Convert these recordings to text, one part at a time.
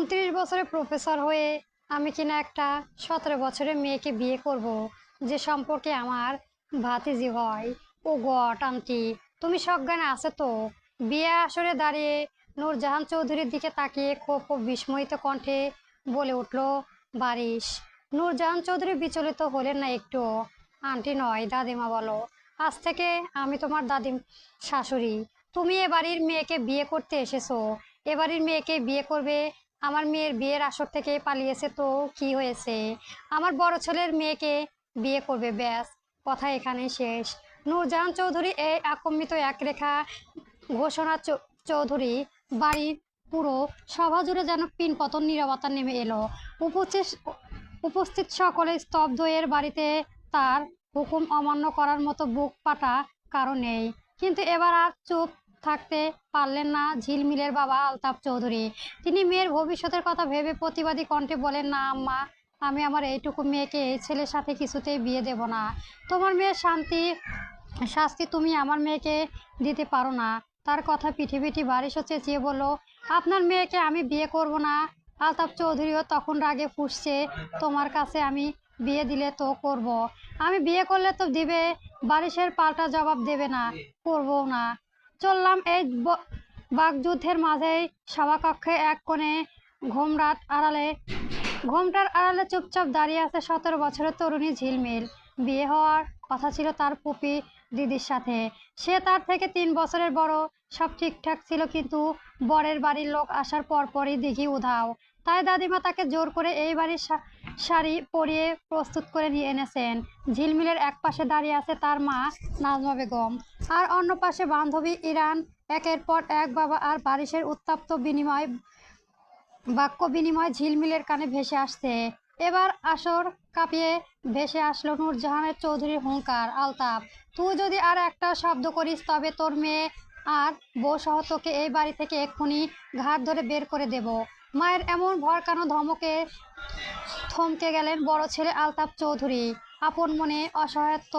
29 বছরে প্রফেসর হয়ে আমি কিনা একটা 17 বছরের মেয়েকে বিয়ে করব, যে সম্পর্কে আমার ভাতিজি হয়। ও গড আন্টি, তুমি সজ্ঞানে আছে তো? বিয়ে আসরে দাঁড়িয়ে নূরজাহান চৌধুরীর দিকে তাকিয়ে ক্ষোভ ও বিস্ময়িত কণ্ঠে বলে উঠল বারিশ। নূরজাহান চৌধুরী বিচলিত হলেন না একটু। আন্টি নয়, দাদিমা বলো। আজ থেকে আমি তোমার দাদি শাশুড়ি। তুমি এ বাড়ির মেয়েকে বিয়ে করতে এসেছো, এ বাড়ির মেয়েকে বিয়ে করবে। আমার মেয়ের বিয়ের আসর থেকে পালিয়েছে তো কি হয়েছে? আমার বড় ছেলের মেয়েকে বিয়ে করবে, ব্যাস, কথা এখানে শেষ। নূরজাহান চৌধুরী এই আকম্মিত এক রেখা ঘোষণা চৌধুরী বাড়ির পুরো সভা জুড়ে যেন পিনপতন নীরবতা নেমে এলো। উপস্থিত উপস্থিত সকলে স্তব্ধ। এর বাড়িতে তার হুকুম অমান্য করার মতো বুক পাটা কারো নেই। কিন্তু এবার আর চুপ থাকতে পারলেন না ঝিলমিলের বাবা আলতাফ চৌধুরী। তিনি মেয়ের ভবিষ্যতের কথা ভেবে প্রতিবাদী কণ্ঠে বলেন, না আম্মা, আমি আমার এইটুকু মেয়েকে এই ছেলের সাথে কিছুতেই বিয়ে দেব না। তোমার মেয়ের শাস্তি তুমি আমার মেয়েকে দিতে পারো না। তার কথা পিঠে পিঠে বারিশও চেঁচিয়ে বলল, আপনার মেয়েকে আমি বিয়ে করব না। আলতাফ চৌধুরীও তখন রাগে ফুঁসছে, তোমার কাছে আমি বিয়ে দিলে তো করব, আমি বিয়ে করলে তো দিবে। বারিশের পাল্টা জবাব দেবে না, করবও না। চললাম এই বাকযুদ্ধের মাঝেই সভাকক্ষে এক কোণে ঘোমটার আড়ালে চুপচাপ দাঁড়িয়ে আছে 17 বছরের তরুণী ঝিলমিল। বিয়ে হওয়ার কথা ছিল তার পুপি দিদির সাথে। সে তার থেকে 3 বছরের বড়। সব ঠিকঠাক ছিল, কিন্তু বরের বাড়ির লোক আসার পরপরই দিঘি উধাও। তাই দাদিমা তাকে জোর করে এই বাড়ির শাড়ি পরিয়ে প্রস্তুত করে নিয়ে এনেছেন। ঝিলমিলের এক পাশে দাঁড়িয়ে আছে তার মা নাজমা বেগম, আর অন্য পাশে বান্ধবী ইরান। একের পর এক বাবা আর বারিশের উত্তপ্ত বাক্য বিনিময় ঝিলমিলের কানে ভেসে আসছে। এবার আসর কাঁপিয়ে ভেসে আসলো নূরজাহানের চৌধুরীর হুঙ্কার, আলতাফ, তুই যদি আর একটা শব্দ করিস তবে তোর মেয়ে আর বউ সহ তোকে এই বাড়ি থেকে এক্ষুনি ঘাট ধরে বের করে দেব। মায়ের এমন ভরকানো ধমকে থমকে গেলেন বড় ছেলে আলতাফ চৌধুরী। আপন মনে অসহায়ত্ব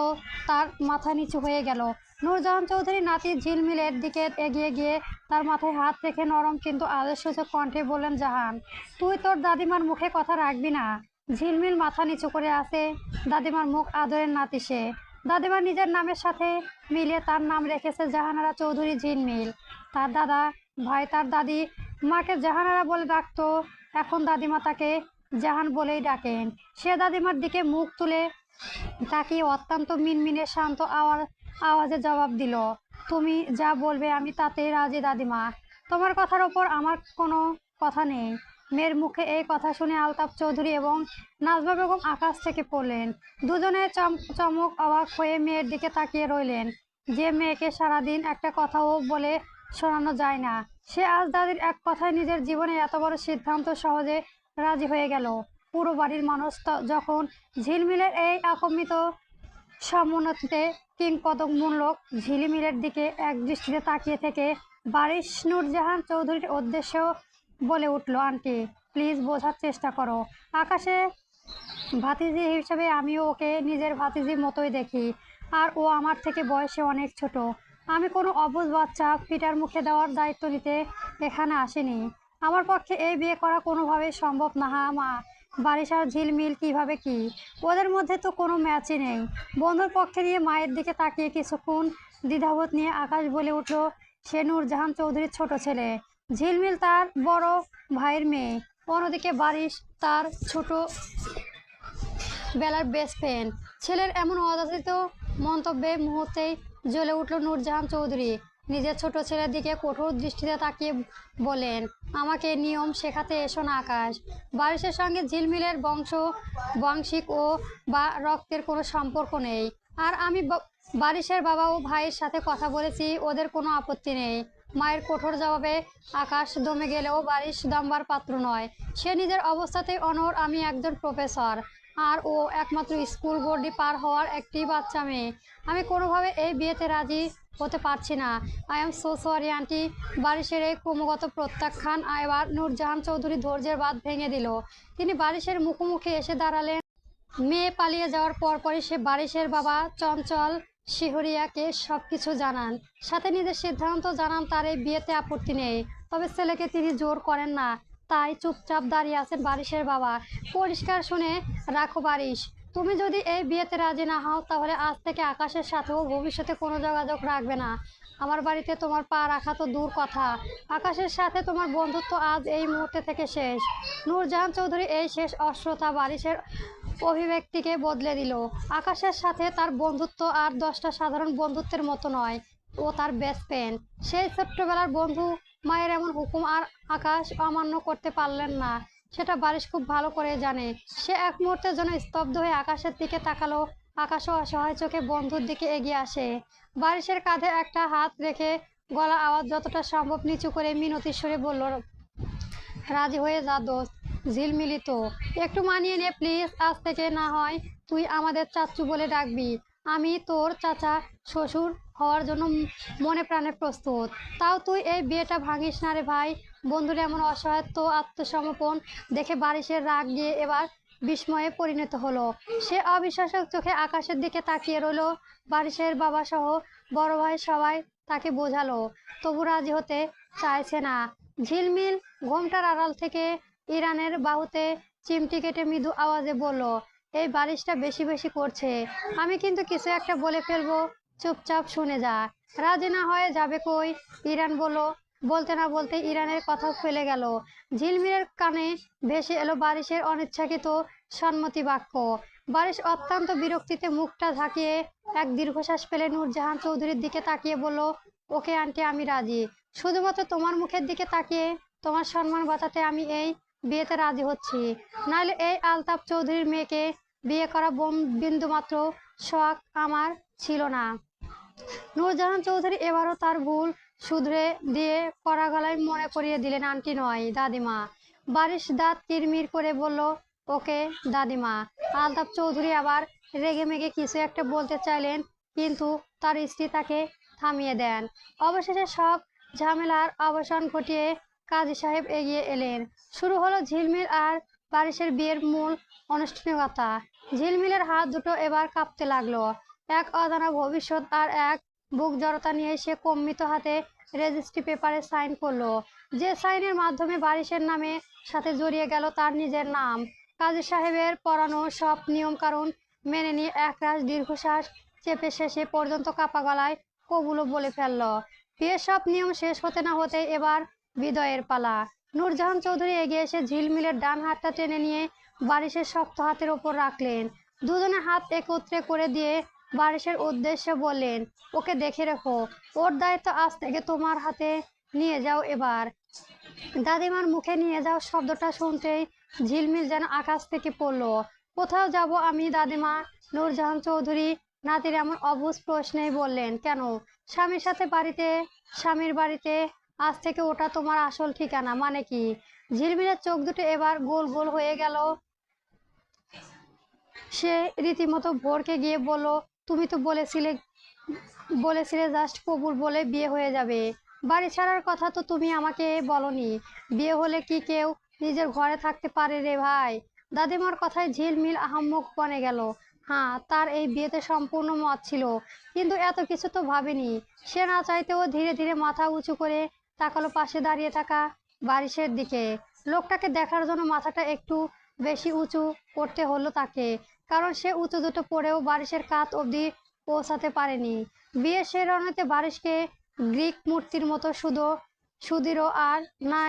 তার মাথা নিচু হয়ে গেল। নূরজাহান চৌধুরী নাতি ঝিলমিলের দিকে এগিয়ে গিয়ে তার মাথায় হাত রেখে নরম কিন্তু আদেশসূচক কণ্ঠে বললেন, জাহান, তুই তোর দাদিমার মুখে কথা রাখবি না। ঝিলমিল মাথা নিচু করে আছে। দাদিমার মুখ আদরের নাতি সে। দাদিমা নিজের নামের সাথে মিলিয়ে তার নাম রেখেছে জাহানারা চৌধুরী ঝিলমিল। তার দাদা ভাই তার দাদি মাকে জাহানারা বলে ডাকতো, এখন দাদিমা তাকে জাহান বলেই ডাকেন। সে দাদিমার দিকে মুখ তুলে তাকিয়ে অত্যন্ত মিনমিনে শান্ত আওয়াজে জবাব দিল, তুমি যা বলবে আমি তাতেই রাজি দাদিমা, তোমার কথার ওপর আমার কোনো কথা নেই। মেয়ের মুখে এই কথা শুনে আলতাফ চৌধুরী এবং নাজমা বেগম আকাশ থেকে পড়লেন। দুজনে চমক অবাক হয়ে মেয়ের দিকে তাকিয়ে রইলেন। যে মেয়েকে সারাদিন একটা কথাও বলে শোনানো যায় না, সে আজ দাদির এক কথায় নিজের জীবনে এত বড় সিদ্ধান্ত সহজে রাজি হয়ে গেল। পুরো বাড়ির মানুষ যখন ঝিলমিলের এই আকম্মিত সমুন্নতিতে কিংকদমূলক ঝিলিমিলের দিকে এক দৃষ্টিতে তাকিয়ে থেকে বারিশ নূরজাহান চৌধুরীর উদ্দেশ্য বলে উঠল, আন্টি, প্লিজ বোঝার চেষ্টা করো। আকাশে ভাতিজি হিসেবে আমিও ওকে নিজের ভাতিজির মতোই দেখি, আর ও আমার থেকে বয়সে অনেক ছোট। আমি কোনো অবুঝ বাচ্চা পিটার মুখে দেওয়ার দায়িত্ব নিতে এখানে আসিনি। আমার পক্ষে এই বিয়ে করা কোনোভাবেই সম্ভব না। মা, বারিশ আর ঝিলমিল কিভাবে কি? ওদের মধ্যে তো কোনো ম্যাচই নেই। বন্ধুর পক্ষে নিয়ে মায়ের দিকে তাকিয়ে কিছুক্ষণ দ্বিধাবোধ নিয়ে আকাশ বলে উঠল, সে নূরজাহান চৌধুরীর ছোট ছেলে, ঝিলমিল তার বড় ভাইয়ের মেয়ে। অন্যদিকে বারিশ তার ছোট বেলার বেস্ট ফ্রেন্ড। ছেলের এমন অযাচিত মন্তব্যে মুহূর্তেই জ্বলে উঠল নূরজাহান চৌধুরী। নিজের ছোট ছেলের দিকে কঠোর দৃষ্টিতে তাকিয়ে বলেন, আমাকে নিয়ম শেখাতে এসো না আকাশ। বারিশের সঙ্গে ঝিলমিলের বংশিক ও বা রক্তের কোনো সম্পর্ক নেই। আর আমি বারিশের বাবা ও ভাইয়ের সাথে কথা বলেছি, ওদের কোনো আপত্তি নেই। মায়ের কঠোর জবাবে আকাশ দমে গেলেও বারিশ দমবার পাত্র নয়। সে নিজের অবস্থাতেই অনড়। আমি একজন প্রফেসর, আর ও একমাত্র স্কুল বোর্ডে পার হওয়ার একটি বাচ্চা মেয়ে। আমি কোনোভাবে এই বিয়েতে রাজি হতে পারছি না। I am so sorry aunty. বারিশের এই ক্রমাগত প্রত্যাখ্যান এবার নূরজাহান চৌধুরী ধৈর্যের বাঁধ ভেঙে দিল। তিনি বারিশের মুখোমুখি এসে দাঁড়ালেন। মেয়ে পালিয়ে যাওয়ার পরপরই সে বারিশের বাবা চঞ্চল শিহরিয়াকে সবকিছু জানান, সাথে নিজের সিদ্ধান্ত জানান। তার এই বিয়েতে আপত্তি নেই, তবে ছেলেকে তিনি জোর করেন না। তাই চুপচাপ দাঁড়িয়ে আছেন বারিশের বাবা। পরিষ্কার শুনে রাখো বারিশ, তুমি যদি এই বিয়েতে রাজি না হও তাহলে আজ থেকে আকাশের সাথেও ভবিষ্যতে কোনো যোগাযোগ রাখবে না। আমার বাড়িতে তোমার পা রাখা তো দূর কথা, আকাশের সাথে তোমার বন্ধুত্ব আজ এই মুহূর্তে থেকে শেষ। নূরজাহান চৌধুরী এই শেষ অশ্রুতা বারিশের অভিব্যক্তিকে বদলে দিল। আকাশের সাথে তার বন্ধুত্ব আর 10টা সাধারণ বন্ধুত্বের মতো নয়, ও তার বেস্ট ফ্রেন্ড। সেই ছোট্টবেলার বন্ধু। মায়ের এমন হুকুম আর আকাশ অমান্য করতে পারলেন না, সেটা বারিশ খুব ভালো করে জানে। সে এক মুহূর্তের জন্য স্তব্ধ হয়ে আকাশের দিকে তাকালো। আকাশও অসহায় চোখে বন্ধুর দিকে এগিয়ে আসে। বারিশের কাঁধে একটা হাত রেখে গলা আওয়াজ যতটা সম্ভব নিচু করে মিনতির সুরে বলল, রাজি হয়ে যা দোস্ত, ঝিলমিলি তো একটু মানিয়ে নে প্লিজ। আজ থেকে না হয় তুই আমাদের চাচ্চু বলে ডাকবি। আমি তোর চাচা শ্বশুর হওয়ার জন্য মনে প্রাণে প্রস্তুত। তাও তুই এই বিয়েটা ভাঙিস না রে ভাই। বন্ধুর এমন অসহায়ত্ব আত্মসমর্পণ দেখে বারিশের রাগ গিয়ে এবার বিস্ময়ে পরিণত হলো। সে অবিশ্বাসক চোখে আকাশের দিকে তাকিয়ে রইল। বারিশের বাবা সহ বড় ভাই সবাই তাকে বোঝালো, তবু রাজি হতে চাইছে না। ঝিলমিল ঘোমটার আড়াল থেকে ইরানের বাহুতে চিমটি কেটে মৃদু আওয়াজে বলল, এই বারিশটা বেশি বেশি করছে, আমি কিন্তু কিছু একটা বলে ফেলবো, চুপচাপ শুনে যা। রাজি না হয়ে যাবে কই, ইরান বলল। বলতে না বলতে ইরানের কথা ফেলে গেল। ঝিলমিলের কানে ভেসে এলো বারিশের অনিচ্ছাকৃত সম্মতি বাক্য। বারিশ অত্যন্ত বিরক্তিতে মুখটা ঝাঁকিয়ে এক দীর্ঘশ্বাস ফেলে নূরজাহান চৌধুরীর দিকে তাকিয়ে বলল, ওকে আন্টি, আমি রাজি। শুধুমাত্র তোমার মুখের দিকে তাকিয়ে তোমার সম্মান বাঁচাতে আমি এই বিয়েতে রাজি হচ্ছি। নাহলে এই আলতাফ চৌধুরীর মেয়েকে বিয়ে করা বিন্দুমাত্র শখ আমার ছিল না। নূরজাহান চৌধুরী এবারও তার ভুল শুধরে দিয়ে কড়া গলায় মনে করিয়ে দিলেন, আন্টি নয়, দাদিমা। বারিশ দাঁত কিরমির করে বলল, ওকে দাদিমা। আলতাফ চৌধুরী আবার রেগে মেগে কিছু একটা বলতে চাইলেন, কিন্তু তার স্ত্রী তাকে থামিয়ে দেন। অবশেষে সব ঝামেলার অবসান ঘটিয়ে কাজী সাহেব এগিয়ে এলেন। শুরু হলো ঝিলমিল আর বারিশের বিয়ের মূল আনুষ্ঠানিকতা। ঝিলমিলের হাত দুটো এবার কাঁপতে লাগলো। এক অজানা ভবিষ্যৎ আর এক বুক জড়তা নিয়ে সে কম্পিত হাতে রেজিস্ট্রি পেপারে সাইন করলো, যে সাইনের মাধ্যমে বারিশের নামে সাথে জড়িয়ে গেল তার নিজের নাম। কাজী সাহেবের পড়ানো সব নিয়ম কানুন মেনে নিয়ে একরাশ দীর্ঘশ্বাস চেপে শেষে পর্যন্ত কাপা গলায় কবুলও বলে ফেলল। বিয়ের সব নিয়ম শেষ হতে না হতে এবার বিদায়ের পালা। নূরজাহান চৌধুরী এগিয়ে এসে ঝিলমিলের ডান হাতটা টেনে নিয়ে বারিশের শক্ত হাতের ওপর রাখলেন। দুজনে হাত একত্রে করে দিয়ে বারিশের উদ্দেশ্যে বললেন, ওকে দেখে রেখো, ওর দায়িত্ব আজ থেকে তোমার হাতে নিয়ে যাও। এবার দাদিমার মুখে নিয়ে যাও শব্দটা শুনতেই ঝিলমিল যেন আকাশ থেকে পড়লো। কোথাও যাব আমি দাদিমা? নূরজাহান চৌধুরী নাতির এমন অবুঝ প্রশ্নেই বললেন, কেন? স্বামীর সাথে বাড়িতে, স্বামীর বাড়িতে। আজ থেকে ওটা তোমার আসল ঠিকানা। মানে কি? ঝিলমিলের চোখ দুটো এবার গোল গোল হয়ে গেল। সে রীতিমতো ভড়কে গিয়ে বলল, তুমি তো বলেছিলে জাস্ট কবুল বলে বিয়ে হয়ে যাবে। বাড়ি ছাড়ার কথা তো তুমি আমাকে বলনি। বিয়ে হলে কি কেউ নিজের ঘরে থাকতে পারে রে ভাই? দাদিমার কথায় ঝিলমিল আহাম্মক বনে গেল। হ্যাঁ, তার এই বিয়েতে সম্পূর্ণ মত ছিল, কিন্তু এত কিছু তো ভাবেনি। সে না চাইতেও ধীরে ধীরে মাথা উঁচু করে তাকালো পাশে দাঁড়িয়ে থাকা বারিশের দিকে। লোকটাকে দেখার জন্য মাথাটা একটু বেশি উঁচু করতে হলো তাকে, কারণ সে উঁচু দুটো পরেও বারিশের কাঁধ অবধি পৌঁছাতে পারেনি। বিয়ের শেরওয়ানিতে বারিশকে গ্রিক মূর্তির মতো সুদৃঢ় আর না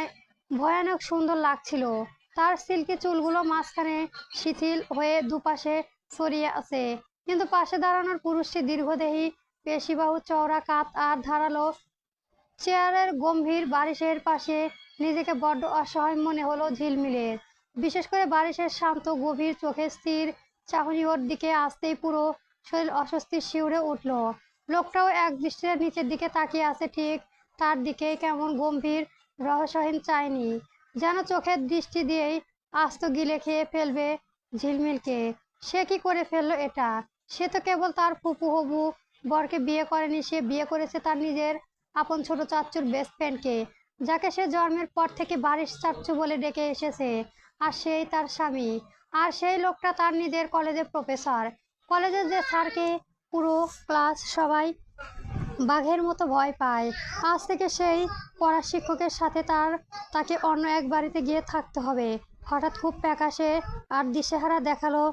ভয়ানক সুন্দর লাগছিল। তার সিল্কি চুলগুলো মাঝখানে শিথিল হয়ে দুপাশে ছড়িয়ে আছে, কিন্তু পাশে দাঁড়ানোর পুরুষটি দীর্ঘদেহী, পেশিবাহু, চওড়া কাঁধ আর ধারালো চেয়ারের গম্ভীর। বারিশের পাশে নিজেকে বড্ড অসহায় মনে হলো ঝিলমিলের। বিশেষ করে বারিশের শান্ত গভীর চোখে স্থির চাহনি ওর দিকে আসতেই পুরো শরীর অস্বস্তির শিউরে উঠল। লোকটাও এক দৃষ্টিতে নিচের দিকে তাকিয়ে আছে, ঠিক তার দিকে, কেমন গম্ভীর রহস্যহীন চায়নি, যেন চোখের দৃষ্টি দিয়েই আস্ত গিলে খেয়ে ফেলবে ঝিলমিলকে। সে কি করে ফেললো এটা? সে তো কেবল তার ফুপু হবু বরকে বিয়ে করেনি, সে বিয়ে করেছে তার নিজের আপন ছোট চাচ্চুর বেস্ট ফ্রেন্ডকে, যাকে সে জন্মের পর থেকে বারিশ চাচ্চু বলে ডেকে এসেছে। আর সেই তার স্বামী। আর সেই লোকটা তার নিজের কলেজের প্রফেসর। কলেজের যে স্যারকে পুরো ক্লাস সবাই বাঘের মতো ভয় পায়। আজ থেকে সেই পড়া শিক্ষকের সাথে তাকে অন্য এক বাড়িতে গিয়ে থাকতে হবে। হঠাৎ খুব প্যাকাশে আর দিশেহারা দেখালো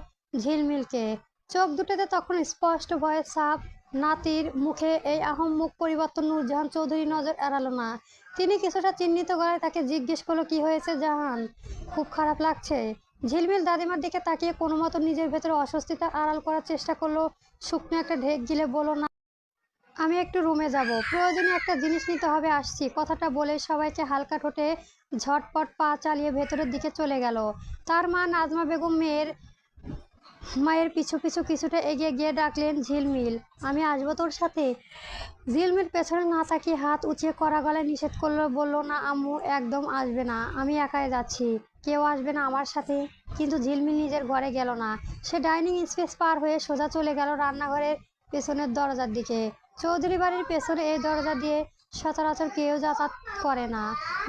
ঝিলমিলকে। চোখ দুটোতে তখন স্পষ্ট ভয়ের ছাপ। নাতির মুখে এই আহম্মক পরিবর্তন নূরজাহান চৌধুরী নজর এড়ালো না। তিনি কিছুটা চিহ্নিত গলায় তাকে জিজ্ঞেস করলো, কি হয়েছে জাহান? খুব খারাপ লাগছে? ঝিলমিল দাদিমার দিকে তাকিয়ে কোনো মতো নিজের ভেতরে অস্বস্তিটা আড়াল করার চেষ্টা করলো। শুকনো একটা ঢেক গিলে বলল, না, আমি একটু রুমে যাব, প্রয়োজনে একটা জিনিস নিতে হবে, আসছি। কথাটা বলে সবাইকে হালকা ঠোঁটে ঝটপট পা চালিয়ে ভেতরের দিকে চলে গেল। তার মা নাজমা বেগম মায়ের পিছু পিছু কিছুটা এগিয়ে গিয়ে ডাকলেন, ঝিলমিল, আমি আসবো তোর সাথে? ঝিলমিল পেছনে না তাকিয়ে হাত উঁচিয়ে কড়া গলায় নিষেধ করলো, বলল, না আম্মু, একদম আসবে না, আমি একাই যাচ্ছি, কেউ আসবে না আমার সাথে। কিন্তু ঝিলমিল নিজের ঘরে গেল না। সে ডাইনিং স্পেস পার হয়ে সোজা চলে গেল রান্নাঘরের পেছনের দরজার দিকে। চৌধুরী বাড়ির পেছনে এই দরজা দিয়ে সচরাচর কেউ যাতায়াত করে না।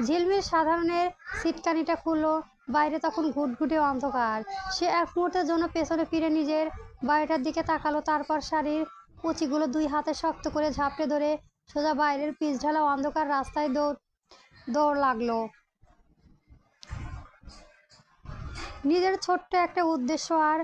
ঝিলমিল সাধারণের সিটকানিটা খুললো। বাইরে তখন ঘুটঘুটে অন্ধকার। সে এক মুহূর্তের জন্য পেছনে ফিরে নিজের বাড়িটার দিকে তাকালো, তারপর শাড়ির কুচিগুলো দুই হাতে শক্ত করে ঝাপটে ধরে সোজা বাইরের পিচঢালা অন্ধকার রাস্তায় দৌড় লাগলো। নিজের ছোট্ট একটা উদ্দেশ্য আর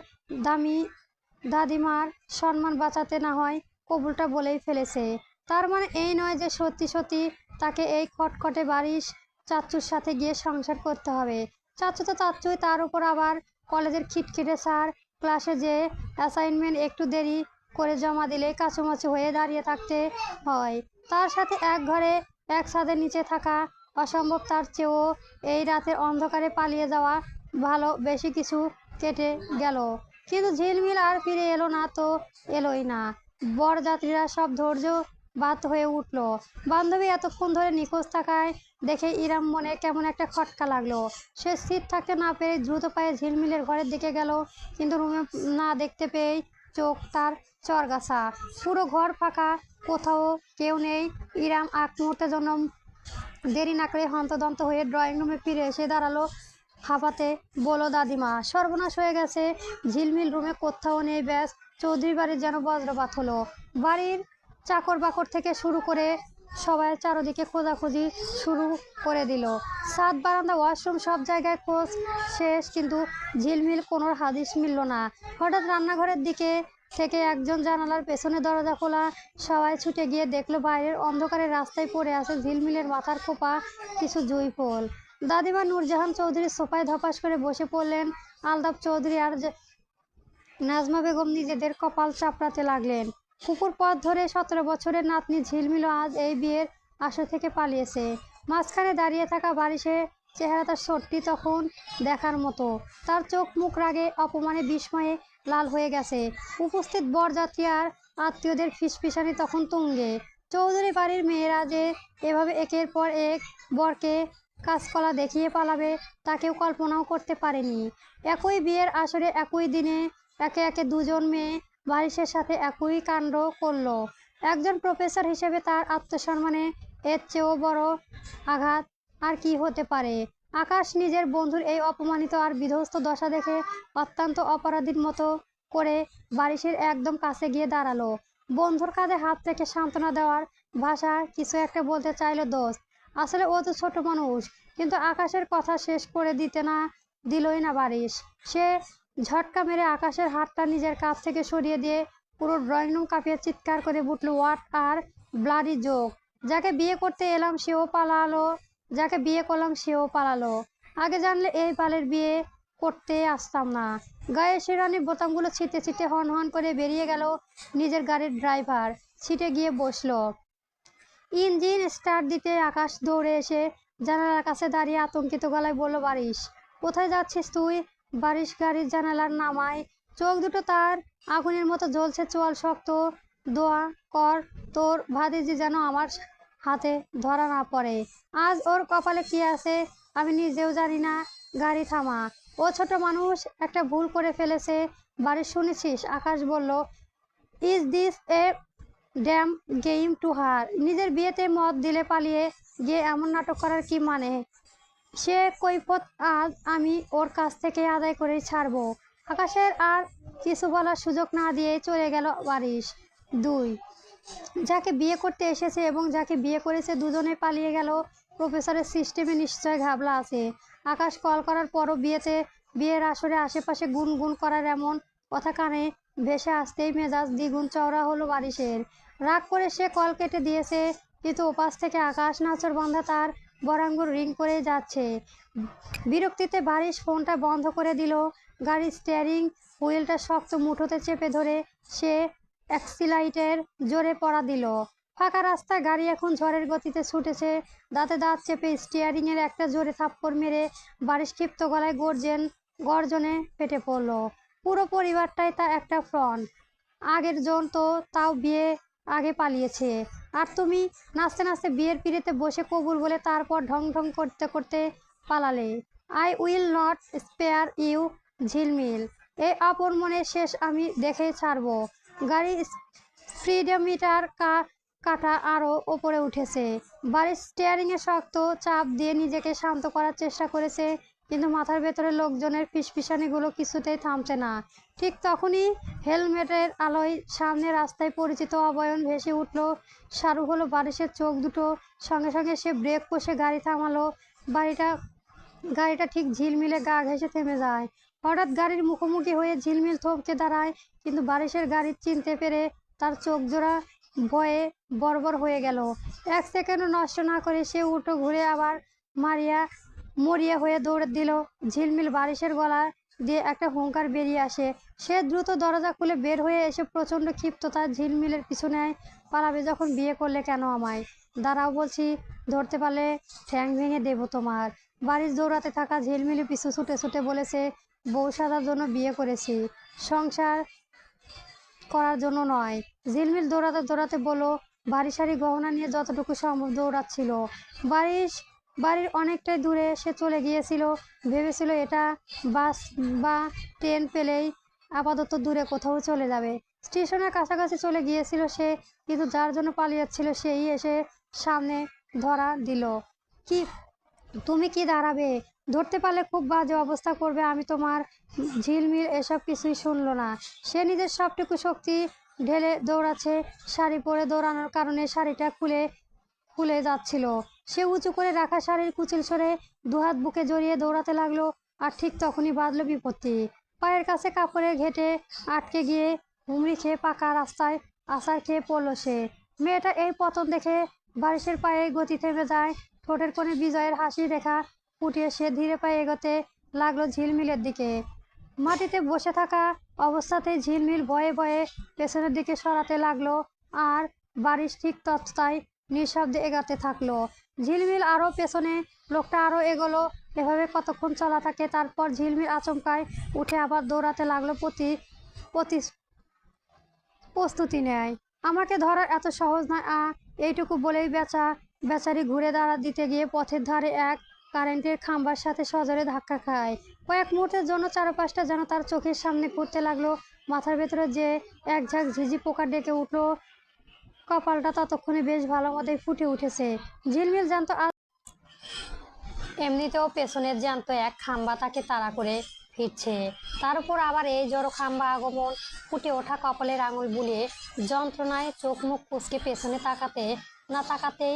দাদিমার সম্মান বাঁচাতে না হয় কবুলটা বলেই ফেলেছে। তার মানে এই নয় যে সত্যি সত্যি তাকে এই খটখটে বাড়ির চাচ্চুর সাথে গিয়ে সংসার করতে হবে। চাচ্চু তো চাচ্চুই, তার উপর আবার কলেজের খিটখিটে স্যার। ক্লাসে যে অ্যাসাইনমেন্ট একটু দেরি করে জমা দিলে কাছুমাছু হয়ে দাঁড়িয়ে থাকতে হয়। তার সাথে এক ঘরে এক ছাদের নিচে থাকা অসম্ভব। তার চেয়েও এই রাতের অন্ধকারে পালিয়ে যাওয়া ভালো। বেশি কিছু কেটে গেল, কিন্তু ঝিলমিল আর ফিরে এলো না তো এলোই না। বরযাত্রীরা সব ধৈর্য বাদ হয়ে উঠল। বান্ধবী এতক্ষণ ধরে নিখোঁজ থাকায় দেখে ইরাম মনে কেমন একটা খটকা লাগলো। সে স্থির থাকতে না পেরে দ্রুত পায়ে ঝিলমিলের ঘরের দিকে গেল, কিন্তু রুমে না দেখতে পেয়েই চোখ তার চরগাছা। পুরো ঘর ফাঁকা, কোথাও কেউ নেই। ইরাম এক মুহূর্তের জন্য দেরি না করে হন্তদন্ত হয়ে ড্রয়িং রুমে ফিরে এসে দাঁড়ালো। হাঁপাতে বলল, দাদিমা, সর্বনাশ হয়ে গেছে, ঝিলমিল রুমে কোথাও নেই। ব্যাস, চৌধুরী বাড়ির যেন বজ্রপাত হলো। বাড়ির চাকর বাকর থেকে শুরু করে সবাই চারদিকে খোঁজাখুঁজি শুরু করে দিল। ছাদ, বারান্দা, ওয়াশরুম, সব জায়গায় খোঁজ শেষ, কিন্তু ঝিলমিল কোনো হাদিস মিলল না। হঠাৎ রান্নাঘরের দিকে থেকে একজন জানালার পেছনে দরজা খোলা। সবাই ছুটে গিয়ে দেখলো বাইরের অন্ধকারের রাস্তায় পড়ে আছে ঝিলমিলের মাথার খোপা কিছু জুঁই ফুল। দাদিমা নূরজাহান চৌধুরী সোফায় ধপাস করে বসে পড়লেন। আলতাফ চৌধুরী আর নাজমা বেগম নিজেদের কপাল চাপড়াতে লাগলেন। কুকুর পথ ধরে 17 বছরের নাতনি ঝিলমিল আজ এই বিয়ের আসর থেকে পালিয়েছে। মাঝখানে দাঁড়িয়ে থাকা বারিশের চেহারাটা সত্যি তখন দেখার মতো। তার চোখ মুখ রাগে, অপমানে, বিস্ময়ে লাল হয়ে গেছে। উপস্থিত বরযাত্রী আর আত্মীয়দের ফিসফিসানি তখন তুঙ্গে। চৌধুরী বাড়ির মেয়েরা যে এভাবে একের পর এক বরকে কাঁচকলা দেখিয়ে পালাবে তা কেউ কল্পনাও করতে পারেনি। একই বিয়ের আসরে একই দিনে একে একে দুজন মেয়ে বারিশের সাথে একই কাণ্ড করলো। একজন প্রফেসর হিসেবে তার আত্মসম্মানে এর চেয়েও বড় আঘাত আর কি হতে পারে। আকাশ নিজের বন্ধুর এই অপমানিত আর বিধ্বস্ত দশা দেখে অত্যন্ত অপরাধীর মতো করে বারিশের একদম কাছে গিয়ে দাঁড়ালো। বন্ধুর কাঁধে হাত রেখে সান্ত্বনা দেওয়ার ভাষা কিছু একটা বলতে চাইলো। দোস্ত, আসলে ও তো ছোট মানুষ। কিন্তু আকাশের কথা শেষ করে দিলই না বারিশ। সে ঝটকা মেরে আকাশের হাতটা নিজের কাছ থেকে সরিয়ে দিয়ে পুরো ড্রয়িং রুম কাঁপিয়ে চিৎকার করে উঠল, হোয়াট আর ব্লাডি জোক! যাকে বিয়ে করতে এলাম সেও পালালো, যাকে বিয়ে করলাম সেও পালালো। আগে জানলে এই বালের বিয়ে করতে আসতাম না। গায়ে শিরানির বোতামগুলো ছিটে ছিটে হন হন করে বেরিয়ে গেল নিজের গাড়ির ড্রাইভার। সিটে গিয়ে বসলো। ইঞ্জিন স্টার্ট দিতে আকাশ দৌড়ে এসে জানালার কাছে দাঁড়িয়ে আতঙ্কিত গলায় বলল, বারিশ, কোথায় যাচ্ছিস তুই? বারিশ গাড়ির জানালার নামায়। চোখ দুটো তার আগুনের মতো জ্বলছে। চোয়াল শক্ত। দোয়া কর তোর ভাতিজি যেন আমার হাতে ধরা না পড়ে। আজ ওর কপালে কি আছে আমি নিজেও জানি না। গাড়ি থামা। ও ছোট মানুষ, একটা ভুল করে ফেলেছে। বারিশ, শুনেছিস? আকাশ বলল, is this a damn game to her? নিজের বিয়েতে মত দিলে পালিয়ে গিয়ে এমন নাটক করার কি মানে? সে কৈফত আজ আমি ওর কাছ থেকে আদায় করেই ছাড়বো। আকাশের আর কিছু বলার সুযোগ না দিয়ে চলে গেল বারিশ। 2 যাকে বিয়ে করতে এসেছে এবং যাকে বিয়ে করেছে দুজনে পালিয়ে গেল। প্রফেসরের সিস্টেমে নিশ্চয় ঘাবলা আছে। আকাশ কল করার পরও বিয়ের আসরে আশেপাশে গুনগুন করার এমন কথা কানে ভেসে আসতেই মেজাজ দ্বিগুণ চওড়া হলো বারিশের। রাগ করে সে কল কেটে দিয়েছে, কিন্তু ওপাশ থেকে আকাশ নাছোড়বান্দা তার বরাঙ্গুর রিং করে যাচ্ছে। বিরক্তিতে বারিশ ফোনটা বন্ধ করে দিল। গাড়ির স্টিয়ারিং হুইলটা শক্ত মুঠোতে চেপে ধরে সে অ্যাক্সিলাইটের জোরে পড়া দিল। ফাঁকা রাস্তায় গাড়ি এখন ঝড়ের গতিতে ছুটেছে। দাঁতে দাঁত চেপে স্টিয়ারিংয়ের একটা জোরে থাপ্পড় মেরে বারিশ ক্ষিপ্ত গলায় গর্জনে ফেটে পড়ল। পুরো পরিবারটাই তা একটা ফ্রন্ট। আগের জন তো তাও বিয়ে আগে পালিয়েছে, আর তুমি নাচতে নাচতে বিয়ের পিড়িতে বসে কবুল বলে তারপর ঢং ঢং করতে করতে পালালে। I will not spare you Jhilmil. এই আপন মনের শেষ আমি দেখেই ছাড়বো। গাড়ির স্পিডোমিটার কাটা আরও ওপরে উঠেছে। বাড়ির স্টিয়ারিংয়ে শক্ত চাপ দিয়ে নিজেকে শান্ত করার চেষ্টা করেছে, কিন্তু মাথার ভেতরে লোকজনের ফিসফিসানিগুলো কিছুতেই থামছে না। ঠিক তখনই হেলমেটের আলোয় সামনে রাস্তায় পরিচিত অবয়ন ভেসে উঠল। শাহরুখ হলো বারিশের চোখ দুটো। সঙ্গে সঙ্গে সে ব্রেক কষে গাড়ি থামালো। গাড়িটা ঠিক ঝিলমিলে গা ঘেঁষে থেমে যায়। হঠাৎ গাড়ির মুখোমুখি হয়ে ঝিলমিল থমকে দাঁড়ায়, কিন্তু বারিশের গাড়ি চিনতে পেরে তার চোখ জোড়া ভয়ে বর্বর হয়ে গেল। এক সেকেন্ডও নষ্ট না করে সে উল্টো ঘুরে আবার মরিয়া হয়ে দৌড় দিল। ঝিলমিল বারিশের গলা দিয়ে একটা হুঙ্কার বেরিয়ে আসে। সে দ্রুত দরজা খুলে বের হয়ে এসে প্রচণ্ড ক্ষিপ্ততা ঝিলমিলের পিছু নেয়। পালাবে যখন বিয়ে করলে কেন আমায়? দাঁড়াও বলছি, ধরতে পারলে ঠ্যাং ভেঙে দেবো তোমার। বারিশ দৌড়াতে থাকা ঝিলমিলের পিছু ছুটে ছুটে বলেছে, বউ সাজার জন্য বিয়ে করেছি, সংসার করার জন্য নয়। ঝিলমিল দৌড়াতে দৌড়াতে বলল, ভারী সারি গহনা নিয়ে যতটুকু সম্ভব দৌড়াচ্ছিল। বাড়ির অনেকটাই দূরে সে চলে গিয়েছিল। ভেবেছিল এটা বাস বা ট্রেন পেলেই আপাতত দূরে কোথাও চলে যাবে। স্টেশনের কাছাকাছি চলে গিয়েছিল সে, কিন্তু যার জন্য পালিয়েছিল সেই এসে সামনে ধরা দিল। কি তুমি কি দাঁড়াবে? ধরতে পারলে খুব বাজে অবস্থা করবে আমি তোমার। ঝিলমিল এসব কিছুই শুনল না। সে নিজের সবটুকু শক্তি ঢেলে দৌড়াচ্ছে। শাড়ি পরে দৌড়ানোর কারণে শাড়িটা খুলে যাচ্ছিল। সে উঁচু করে রাখা শাড়ির কুচিল সরে দুহাত বুকে জড়িয়ে দৌড়াতে লাগলো। আর ঠিক তখনই বাঁধল বিপত্তি। পায়ের কাছে কাপড়ের ঘেটে আটকে গিয়ে হুমড়ি খেয়ে পাকা রাস্তায় আছাড় খেয়ে পড়ল সে। মেয়েটা এই পতন দেখে বারিশের পায়ে গতি থেমে যায়। ঠোঁটের কোণে বিজয়ের হাসি রেখা ফুটিয়ে সে ধীরে পায়ে এগোতে লাগলো ঝিলমিলের দিকে। মাটিতে বসে থাকা অবস্থাতেই ঝিলমিল ভয়ে ভয়ে পেছনের দিকে সরাতে লাগলো, আর বারিশ ঠিক ততটাই নিঃশব্দে এগাতে থাকলো। ঝিলমিল আরও পেছনে, লোকটা আরও এগোলো। এভাবে কতক্ষণ চলা থাকে। তারপর ঝিলমিল আচমকায় উঠে আবার দৌড়াতে লাগলো প্রতি প্রস্তুতি নেয়। আমাকে ধরা এত সহজ নয়। এইটুকু বলেই বেচারি ঘুরে দাঁড়া দিতে গিয়ে পথের ধারে এক কারেন্টের খাম্বার সাথে সজোরে ধাক্কা খায়। কয়েক মুহূর্তের জন্য চারপাশটা যেন তার চোখের সামনে ঘুরতে লাগলো। মাথার ভেতরে যে এক ঝাঁক ঝিঝি পোকা ডেকে উঠলো। কপালটা ততক্ষণে বেশ ভালো মতোই ফুটে উঠেছে। ঝিলমিল জানতো এমনিতেও পেছনের জ্যান্ত এক খাম্বা তাকে তাড়া করে ফিরছে। তার উপর আবার এই জড়ো খাম্বা আগমন। ফুটে ওঠা কপালের আঙুল বুলিয়ে যন্ত্রণায় চোখ মুখ কুঁচকে পেছনে না তাকাতেই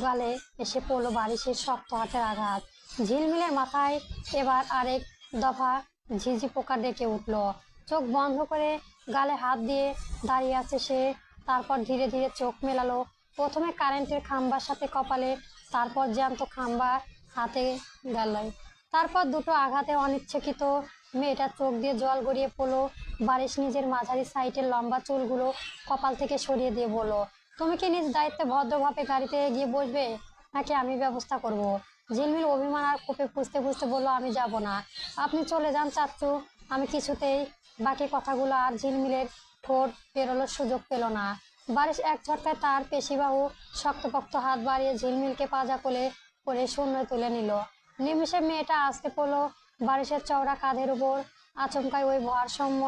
গালে এসে পড়লো বারিশের শক্ত হাতের আঘাত। ঝিলমিলের মাথায় এবার আরেক দফা ঝিঝি পোকা ডেকে উঠল। চোখ বন্ধ করে গালে হাত দিয়ে দাঁড়িয়ে আছে সে। তারপর ধীরে ধীরে চোখ মেলালো। প্রথমে কারেন্টের খাম্বার সাথে কপালে, তারপর জ্যান্ত খাম্বা হাতে গেল। তারপর দুটো আঘাতে অনিচ্ছাকৃত মেয়েটার চোখ দিয়ে জল গড়িয়ে পড়লো। বারিশ নিজের মাঝারি সাইটের লম্বা চুলগুলো কপাল থেকে সরিয়ে দিয়ে বলল, তুমি কি নিজ দায়িত্বে ভদ্রভাবে গাড়িতে গিয়ে বসবে, নাকি আমি ব্যবস্থা করব? ঝিলমিল অভিমান আর ক্ষোভে পুষতে পুষতে বলল, আমি যাব না, আপনি চলে যান চাচ্চু। আমি কিছুতেই বাকি কথাগুলো আর ঝিলমিলের ঠোঁট পেরোনোর সুযোগ পেল না। বারিশ এক ঝটকায় তার পেশিবাহু শক্তপোক্ত হাত বাড়িয়ে ঝিলমিলকে পাজা কোলে করে শূন্য তুলে নিল। নিমিষে মেয়েটা আসতে পড়লো বারিশের চওড়া কাঁধের উপর। আচমকায় ওই ভারসাম্য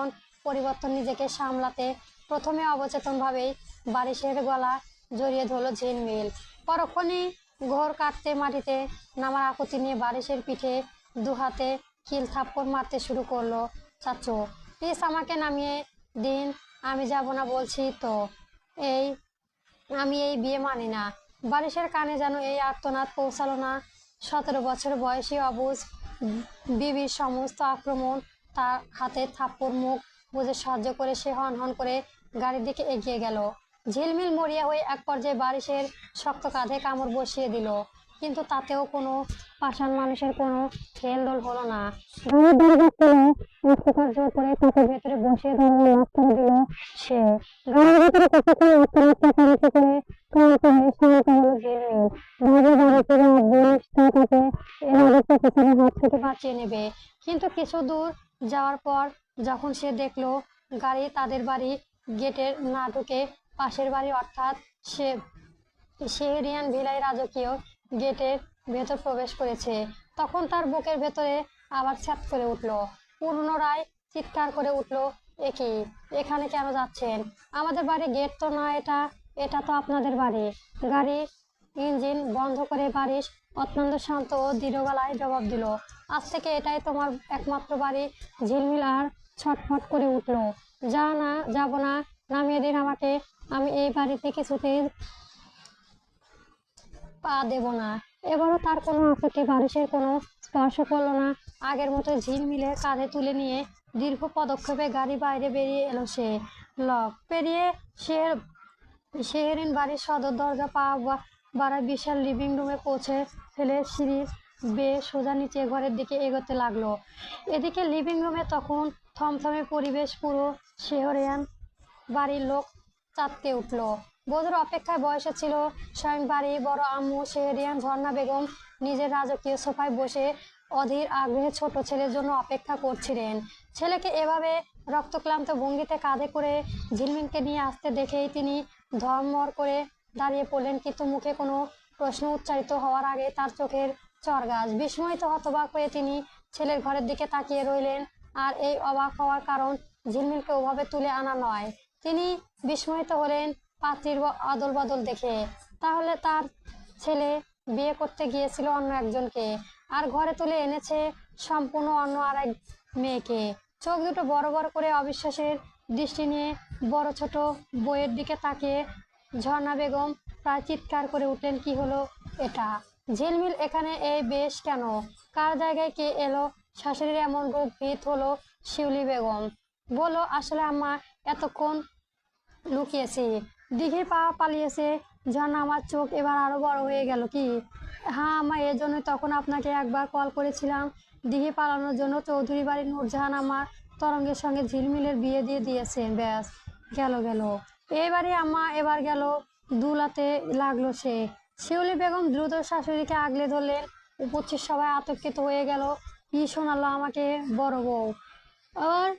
পরিবর্তন নিজেকে সামলাতে প্রথমে অবচেতনভাবেই বারিশের গলা জড়িয়ে ধরল ঝিলমিল। পরক্ষণেই ঘোর কাটতে মাটিতে নামার আকুতি নিয়ে বারিশের পিঠে দুহাতে কিল থাপ্পড় মারতে শুরু করলো। চাচু, প্লিজ আমাকে নামিয়ে দিন, আমি যাব না বলছি তো। এই আমি এই বিয়ে মানি না। বারিশের কানে যেন এই আর্তনাদ পৌঁছালো না। 17 বছর বয়সী অবুঝ বিবির সমস্ত আক্রমণ তার হাতে থাপ্পড় মুখ বুঝে সহ্য করে সে হন হন করে গাড়ির দিকে এগিয়ে গেল। ঝিলমিল মরিয়া হয়ে এক পর্যায়ে বারিশের শক্ত কাঁধে কামড় বসিয়ে দিল, কিন্তু তাতেও কোনো পাষাণ মানুষের কোনো হেলদোল হলো না। গাড়ির দরজা খুলে অন্ধকার জোর করে তাকে ভেতরে বসিয়ে ধরে লক করে দিল সে। গাড়ির ভেতরে কতক্ষণ আত্মহত্যা করেছে করে ক্লান্ত হয়ে শান্ত হলো ঝিলমিল। ভাবে বাড়িতে রাখবেন তাকে এর আগে প্রফেসরের হাত থেকে বাঁচিয়ে নেবে, কিন্তু কিছু দূর যাওয়ার পর যখন সে দেখলো গাড়ি তাদের বাড়ি গেটের না ঢুকে পাশের বাড়ি অর্থাৎ সে শেহরিয়ান ভিলাই রাজকীয় গেটের ভেতর প্রবেশ করেছে, তখন তার বুকের ভেতরে আবার ছ্যাঁত করে উঠল। পুনরায় চিৎকার করে উঠল, একি, এখানে কেন যাচ্ছেন? আমাদের বাড়ি গেট তো না এটা, এটা তো আপনাদের বাড়ি। গাড়ি ইঞ্জিন বন্ধ করে বারিশ অত্যন্ত শান্ত ও দৃঢ় গলায় জবাব দিল, আজ থেকে এটাই তোমার একমাত্র বাড়ি। ঝিলমিল আর ছটফট করে উঠল, যা না, যাব না, নামিয়ে দিন আমাকে, আমি এই বাড়িতে কিছুতেই পা দেব না। এবারও তার কোনো আপত্তি বারিশের কোনো স্পর্শ করলো না। আগের মতো ঝিলমিলের কাঁধে তুলে নিয়ে দীর্ঘ পদক্ষেপে গাড়ি বাইরে বেরিয়ে এলো সে। লক পেরিয়ে সে শেহরিন বাড়ির সদর দরজা পা বাড়ায় বিশাল লিভিং রুমে পৌঁছে ফেলে সিঁড়ির বেয়ে সোজা নিচে ঘরের দিকে এগোতে লাগলো। এদিকে লিভিং রুমে তখন থমথমে পরিবেশ, পুরো শেহরিয়ান বাড়ির লোক চাপকে উঠল। বধূর অপেক্ষায় বয়সে ছিল স্বয়ং বাড়ি বড় আম্মু শেহরিয়ান ঝর্ণা বেগম নিজের রাজকীয় সোফায় বসে অধীর আগ্রহে ছোট ছেলের জন্য অপেক্ষা করছিলেন। ছেলেকে এভাবে রক্তক্লান্ত ভঙ্গিতে কাঁধে করে ঝিলমিলকে নিয়ে আসতে দেখেই তিনি ধর্মর করে দাঁড়িয়ে পড়লেন, কিন্তু মুখে কোনো প্রশ্ন উচ্চারিত হওয়ার আগে তার চোখের চড়গাছ। বিস্ময়িত হতবাক হয়ে তিনি ছেলের ঘরের দিকে তাকিয়ে রইলেন। আর এই অবাক হওয়ার কারণ ঝিলমিলকে ওভাবে তুলে আনা নয়, তিনি বিস্ময়িত হলেন পাত্রীর আদল বদল দেখে। তাহলে তার ছেলে বিয়ে করতে গিয়েছিল অন্য একজনকে, আর ঘরে তুলে এনেছে সম্পূর্ণ অন্য আরেক মেয়েকে। চোখ দুটো বড় বড় করে অবিশ্বাসের দৃষ্টি নিয়ে বড় ছোট বইয়ের দিকে তাকিয়ে ঝর্ণা বেগম প্রায় চিৎকার করে উঠলেন, কি হলো এটা? ঝিলমিল এখানে এই বেশ কেন? কার জায়গায় কে এলো? শাশুড়ির এমন রূপ ভীত হলো শিউলি বেগম। বলো, আসলে আম্মা এতক্ষণ লুকিয়েছি, দিঘির পালিয়েছে। ঝর্ণা, আমার চোখ এবার আরো বড় হয়ে গেল। কি? হ্যাঁ আম্মা, এর জন্য তখন আপনাকে একবার কল করেছিলাম। দিঘি পালানোর জন্য চৌধুরী বাড়ির নূরজাহান আমার তরঙ্গের সঙ্গে ঝিলমিলের বিয়ে দিয়ে দিয়েছেন, ব্যাস গেল গেল। এইবারই আম্মা, এবার গেল। দুলাতে লাগলো সে। শিউলি বেগম দ্রুত শাশুড়িকে আগলে ধরলেন। উপস্থিত সবাই আতঙ্কিত হয়ে গেল। কি শোনালো আমাকে বড় বউ? আবার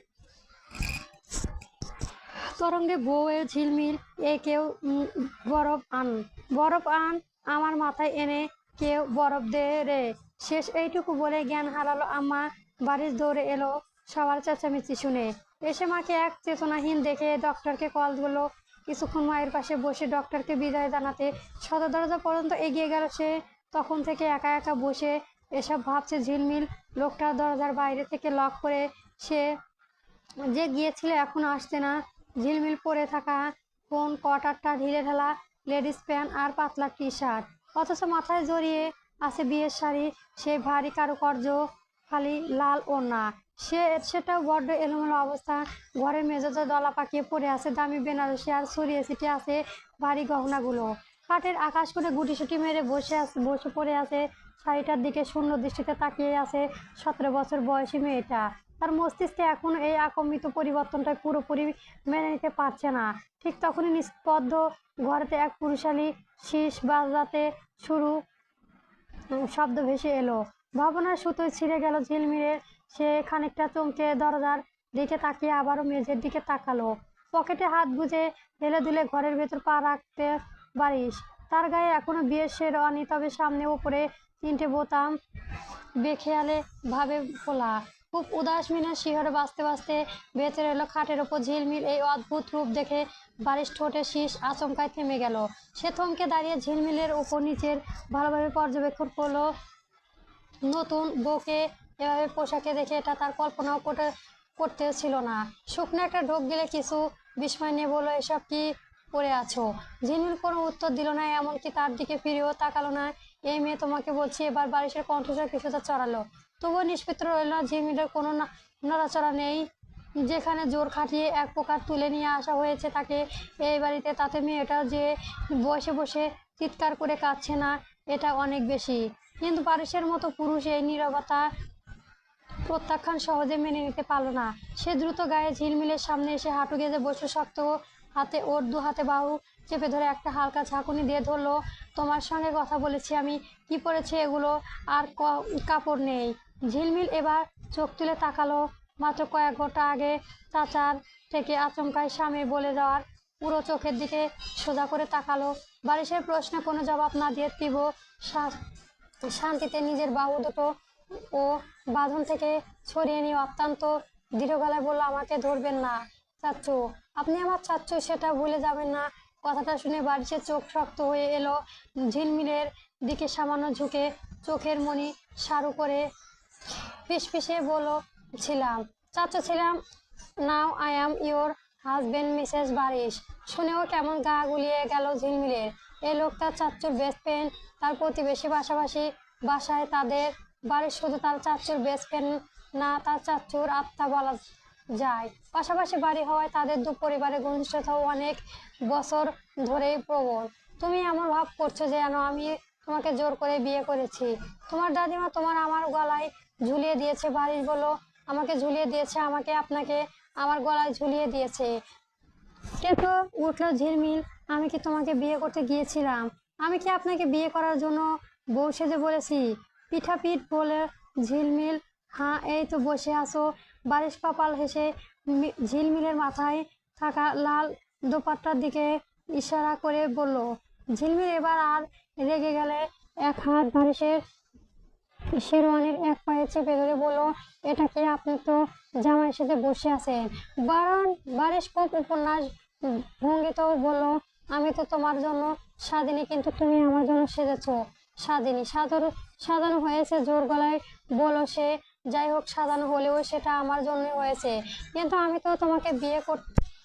তরঙ্গে বউয়ের ঝিলমিল, এ কেউ বরফ আন, বরফ আন, আমার মাথায় এনে কেউ বরফ দে রে। শেষ এইটুকু বলে জ্ঞান হারালো আম্মা। বাড়ির দৌড়ে এলো সবার চেঁচামেচি শুনে। এসে মাকে এক চেতনাহীন দেখে ডক্টরকে কল দিল। কিছুক্ষণ মায়ের পাশে বসে ডক্টরকে বিদায় জানাতে সদর দরজা পর্যন্ত এগিয়ে গেল সে। তখন থেকে একা একা বসে এসব ভাবছে ঝিলমিল। লোকটা দরজার বাইরে থেকে লক করে সে যে গিয়েছিল এখনো আসছে না। ঝিলমিল পরে থাকা কোন কটারটা ঢিলে ঢালা লেডিস প্যান্ট আর পাতলা টি শার্ট, অথচ মাথায় জড়িয়ে আছে বিয়ের শাড়ি, সেই ভারী কারুকার্য, খালি লাল ওড়না, সেটাও বড্ড এলোমেলো অবস্থা। ঘরের মেঝেতে দলা পাকিয়ে পড়ে আছে দামি বেনারসি, আর ছড়িয়ে ছিটিয়ে আছে ভারী গহনাগুলো। কাঠের আকাশ করে গুটিসুটি মেরে বসে পড়ে আছে শাড়িটার দিকে শূন্য দৃষ্টিতে তাকিয়ে আছে 17 বছর বয়সী মেয়েটা। তার মস্তিষ্কে এখনো এই আকম্পিত পরিবর্তনটা পুরোপুরি মেনে নিতে পারছে না। ঠিক তখনই নিস্তব্ধ ঘরেতে এক পুরুষালী শীষ বাজাতে শুরু শব্দ ভেসে এলো। ভাবনার সুতোয় ছিঁড়ে গেল ঝিলমিলের। সে খানিকটা চমকে দরজার দিকে তাকিয়ে আবারও মেঝের দিকে তাকালো। পকেটে হাত গুজে হেলে দুলে ঘরের ভেতর পা রাখতে বারিশ। তার গায়ে এখনো বিয়ের শেরওয়ানি, তবে সামনে ওপরে 3টে বোতাম বেখেয়ালে ভাবে খোলা। খুব উদাস মিনার শিহরে বাঁচতে বাঁচতে ভেতরে এলো খাটের ওপর ঝিলমিল। এই অদ্ভুত রূপ দেখে বারিশ ঠোঁটে শীষ আচমকায় থেমে গেল। সে থমকে দাঁড়িয়ে ঝিলমিলের ওপর নিচের ভালোভাবে পর্যবেক্ষণ করলো। নতুন বউকে এভাবে পোশাকে দেখে এটা তার কল্পনাও করতে ছিল না। শুকনো একটা ঢোক গেলে কিছু বিস্ময় নিয়ে বলল, এসব কি পড়ে আছো। ঝিলমিল কোনো উত্তর দিল না, এমনকি তার দিকে ফিরেও তাকালো না। এই মেয়ে তোমাকে বলছি। এবার বারিশের কণ্ঠস্বর কিছুটা চড়ালো, তবুও নিষ্পৃত রইল না। ঝিলমিলের কোনো নড়াচড়া নেই। যেখানে জোর খাটিয়ে এক প্রকার তুলে নিয়ে আসা হয়েছে তাকে এই বাড়িতে, তাতে মেয়েটা যে বসে বসে চিৎকার করে কাঁদছে না, এটা অনেক বেশি। কিন্তু বারিশের মতো পুরুষ এই নীরবতা প্রত্যাখ্যান সহজে মেনে নিতে পারল না। সে দ্রুত গায়ে ঝিলমিলের সামনে এসে হাঁটু গেঁজে বসে শক্ত হাতে ওর দু হাতে বাহু চেপে ধরে একটা হালকা ঝাঁকুনি দিয়ে ধরলো। তোমার সঙ্গে কথা বলেছি আমি, কি পড়েছে এগুলো? আর কাপড় নেই। ঝিলমিল এবার চোখ তুলে তাকালো। মাত্র কয়েক ঘন্টা আগে চাচার থেকে আচমকাই স্বামী বলে যাওয়ার পুরো চোখের দিকে সোজা করে তাকালো। বারিশের প্রশ্নে কোনো জবাব না দিয়ে তীব্র শান্তিতে নিজের বাহু দুটো ও বাঁধন থেকে ছড়িয়ে নিয়ে অত্যন্ত দৃঢ় গলায় বলল, আমাকে ধরবেন না চাচ্চু, আপনি আমার চাচ্চু, সেটা ভুলে যাবেন না। কথাটা শুনে বারিশের চোখ শক্ত হয়ে এলো। ঝিলমিলের দিকে সামান্য ঝুঁকে চোখের মণি সারু করে ফিসফিসিয়ে ছিলাম চাচ্চু ছিলাম। Now I am your husband Mrs Barish. শুনেও কেমন গা গুলিয়ে গেল ঝিলমিলের। এই লোক তার চাচ্চুর বেস্ট ফ্রেন্ড, তার প্রতিবেশী পাশাপাশি বাসায় তাদের। বাড়ির শুধু তার চাচ্চুর বেস্ট ফ্রেন্ড না, তার চাচ্চুর আত্মা বলা যায়। পাশাপাশি বাড়ি হওয়ায় তাদের দু পরিবারের ঘনিষ্ঠতাও অনেক বছর ধরেই প্রবল। তুমি এমন ভাব করছো যেন আমি তোমাকে জোর করে বিয়ে করেছি। তোমার দাদিমা তোমার আমার গলায় ঝুলিয়ে দিয়েছে। বারিশ বলল, আমাকে ঝুলিয়ে দিয়েছে? আমাকে আপনাকে আমার গলায় ঝুলিয়ে দিয়েছে? কেঁপে উঠল ঝিলমিল। আমি কি তোমাকে বিয়ে করতে গিয়েছিলাম? আমি কি আপনাকে বিয়ে করার জন্য বউ সেজে বলেছি? পিঠাপিঠ বলে ঝিলমিল। হ্যাঁ, এই তো বসে আছো। বারিশ কপাল হেসে ঝিলমিলের মাথায় থাকা লাল দোপাট্টার দিকে ইশারা করে বলল। ঝিলমিল এবার আর রেগে গেলে এক হাত বারিশের শেরওয়ানির এক পায়ে চেপে ধরে বলল, এটা কি? আপনি তো জামাই সেজে বসে আছেন। বারিশ খুব উপন্যাস ভঙ্গিতেও বলল, আমি তো তোমার জন্য সাজিনি, কিন্তু তুমি আমার জন্য সেজেছো। সাজিনি? সাজানো হয়েছে, জোর গলায় বলো সে। যাই হোক, সাজানো হলেও সেটা আমার জন্যই হয়েছে। কিন্তু আমি তো তোমাকে বিয়ে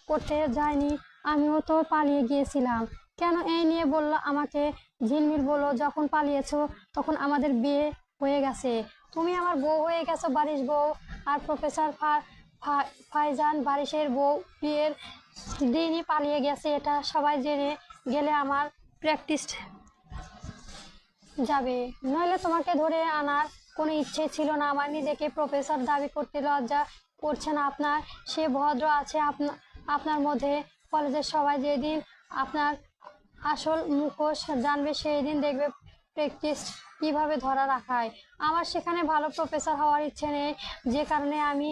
করতে যাইনি, আমিও তো পালিয়ে গিয়েছিলাম। কেন? এই নিয়ে বলল আমাকে। ঝিলমিল বলল, যখন পালিয়েছো তখন আমাদের বিয়ে হয়ে গেছে। তুমি আমার বউ হয়ে গেছো। বারিশ বউ আর প্রফেসর ফাইজান বারিশের বউ বিয়ের দিনই পালিয়ে গেছে, এটা সবাই জেনে গেলে আমার প্র্যাকটিস যাবে। নইলে তোমাকে ধরে আনার কোনো ইচ্ছে ছিল না। আমার নিজেকে প্রফেসর দাবি করতে লজ্জা করছে না আপনার? সে ভদ্র আছে আপনার মধ্যে। কলেজের সবাই যেদিন আপনার আসল মুখোশ জানবে সেই দিন দেখবে প্র্যাকটিস কিভাবে ধরা রাখায়। আমার সেখানে ভালো প্রফেসর হওয়ার ইচ্ছে নেই, যে কারণে আমি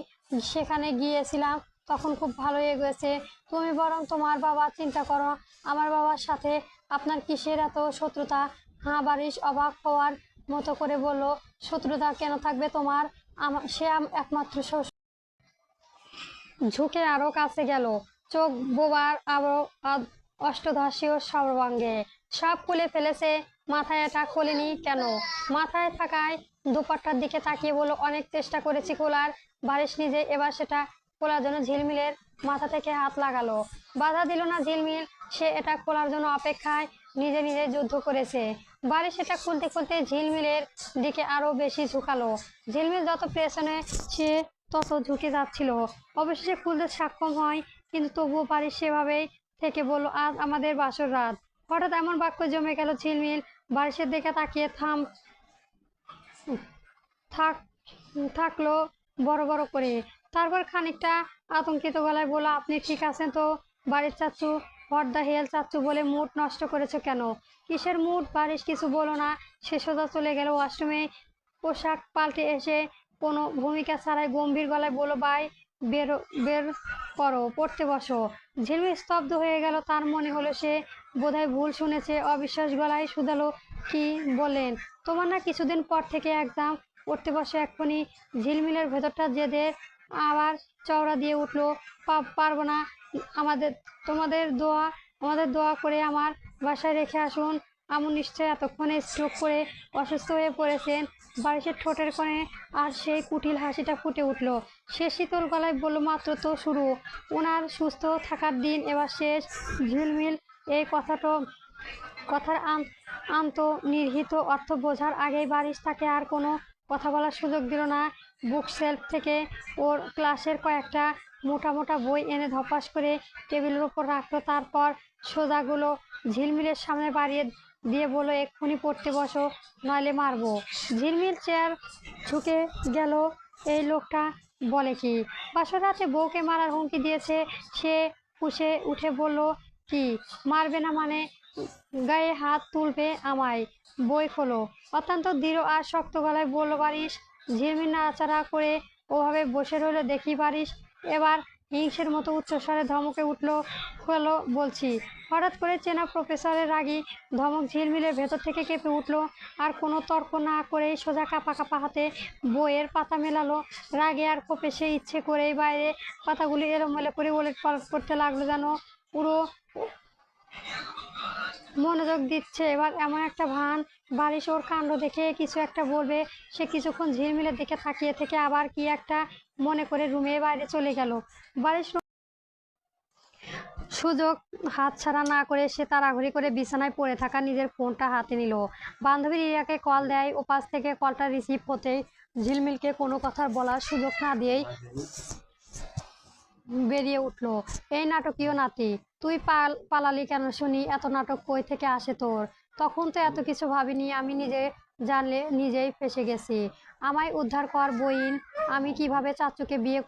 সেখানে গিয়েছিলাম। তখন খুব ভালো এগোয়েছে। তুমি বরং তোমার বাবা চিন্তা করো। আমার বাবার সাথে আপনার কিসের এত শত্রুতা? হ্যাঁ, বারিশ অবাক হওয়ার মতো করে বলল, শত্রুতা কেন থাকবে তোমার? সে একমাত্র শ্বশুর। ঝুঁকে আরো কাছে গেল, চোখ বোবার আরো অষ্টধাসীয় সর্বাঙ্গে। সব খুলে ফেলেছে, মাথায় এটা খোলেনি কেন? মাথায় থাকায় দুপাট্টার দিকে তাকিয়ে বলল, অনেক চেষ্টা করেছি খোলার। বারিশ নিজে এবার সেটা খোলার জন্য ঝিলমিলের মাথা থেকে হাত লাগালো। বাধা দিল না ঝিলমিল। সে এটা খোলার জন্য অপেক্ষায় নিজে নিজে যুদ্ধ করেছে। বারিশ সেটা খুলতে খুলতে ঝিলমিলের দিকে আরো বেশি ঝুঁকালো। ঝিলমিল যত পেছনে সে তত ঝুঁকে যাচ্ছিল। অবশেষে খুলতে সক্ষম হয়, কিন্তু তবুও বারিশ সেভাবেই থেকে বলল, আজ আমাদের বাসর রাত। হঠাৎ এমন বাক্য জমে গেল। ঝিলমিল বারিশের দিকে তাকিয়ে থাকলো বড় বড় করে। তারপর খানিকটা আতঙ্কিত গলায় বলল, আপনি ঠিক আছেন তো বাড়ির চাচ্চু? হোয়াট দ্য হেল চাচ্চু বলে মুড নষ্ট করেছো কেন? কিসের মুড? বারিশ কিছু বলো না, সে সোজা চলে গেল ওয়াশরুমে। পোশাক পাল্টে এসে কোনো ভূমিকা ছাড়াই গম্ভীর গলায় বলল, বের করো, পড়তে বসো। ঝিলমিল স্তব্ধ হয়ে গেল। তার মনে হলো সে বোধহয় ভুল শুনেছে। অবিশ্বাস গলায় শুধালো, কি বলেন? তোমার না কিছুদিন পর থেকে একদম পড়তে বসে এক্ষুনি? ঝিলমিলের ভেতরটা জেদে আবার চওড়া দিয়ে উঠলো। পারবো না। আমাদের দোয়া করে আমার বাসায় রেখে আসুন। আম্মু নিশ্চয় এতক্ষণে স্ট্রোক করে অসুস্থ হয়ে পড়েছেন। বারিশের ঠোঁটের কোণে আর সেই কুটিল হাসিটা ফুটে উঠল। সে শীতল গলায় বলল, মাত্র তো শুরু, ওনার সুস্থ থাকার দিন এবার শেষ। ঝিলমিল এই কথার আন্তর্নিহিত অর্থ বোঝার আগেই বারিশ তাকে আর কোনো কথা বলার সুযোগ দিল না। বুক শেলফ থেকে ওর ক্লাসের কয়েকটা মোটা মোটা বই এনে ধপাস করে টেবিলের ওপর রাখলো। তারপর সোজাগুলো ঝিলমিলের সামনে বাড়িয়ে দিয়ে বলল, এক্ষুনি পড়তে বসো, নইলে মারবো। ঝিলমিল চেয়ার ঝুঁকে গেল। এই লোকটা বলে কি? বাসর রাতে বউকে মারার হুমকি দিয়েছে। সে ফুঁসে উঠে বলল, কি মারবে না মানে? গায়ে হাত তুলবে আমায়? বই খোলো। অত্যন্ত দৃঢ় আর শক্ত গলায় বলল বারিশ। ঝিলমিল নাড়াচাড়া করে ওভাবে বসে রইল। দেখি বারিশ এবার হিংসের মতো উচ্চস্বরে ধমকে উঠল, খোলো বলছি। হঠাৎ করে চেনা প্রফেসরের রাগী ধমক ঝিলমিলের ভেতর থেকে কেঁপে উঠল। আর কোনো তর্ক না করেই সোজা কাঁপা কাঁপা হাতে বইয়ের পাতা মেলালো। রাগে আর ক্ষোভে সে ইচ্ছে করেই বাইরে পাতাগুলি এলোমেলো করে ওলট পালট করতে লাগলো, যেন পুরো মনোযোগ দিচ্ছে। এবার এমন একটা ভান বারিশ ওর কাণ্ড দেখে কিছু একটা বলবে। সে কিছুক্ষণ ঝিলমিলের দিকে তাকিয়ে থেকে আবার কি একটা মনে করে রুমে বাইরে চলে গেল। বারিশ সুযোগ হাতছাড়া না করে সে তাড়াহুড়ি করে বিছানায় পড়ে থাকা নিজের ফোনটা হাতে নিল। বান্ধবী রিয়াকে কল দেয়। ওপাশ থেকে কলটা রিসিভ হতেই ঝিলমিলকে কোনো কথা বলার সুযোগ না দিয়েই বেরিয়ে উঠল, এই নাটকীয় নাতি, তুই পালালি কেন শুনি? এত নাটক কই থেকে আসে তোর? তখন তো এত কিছু ভাবিনি, আমি নিজে জানলে নিজেই ফেঁসে গেছি। আমায় উদ্ধার কর বইন। আমি কিভাবে চাচুকে বিয়ে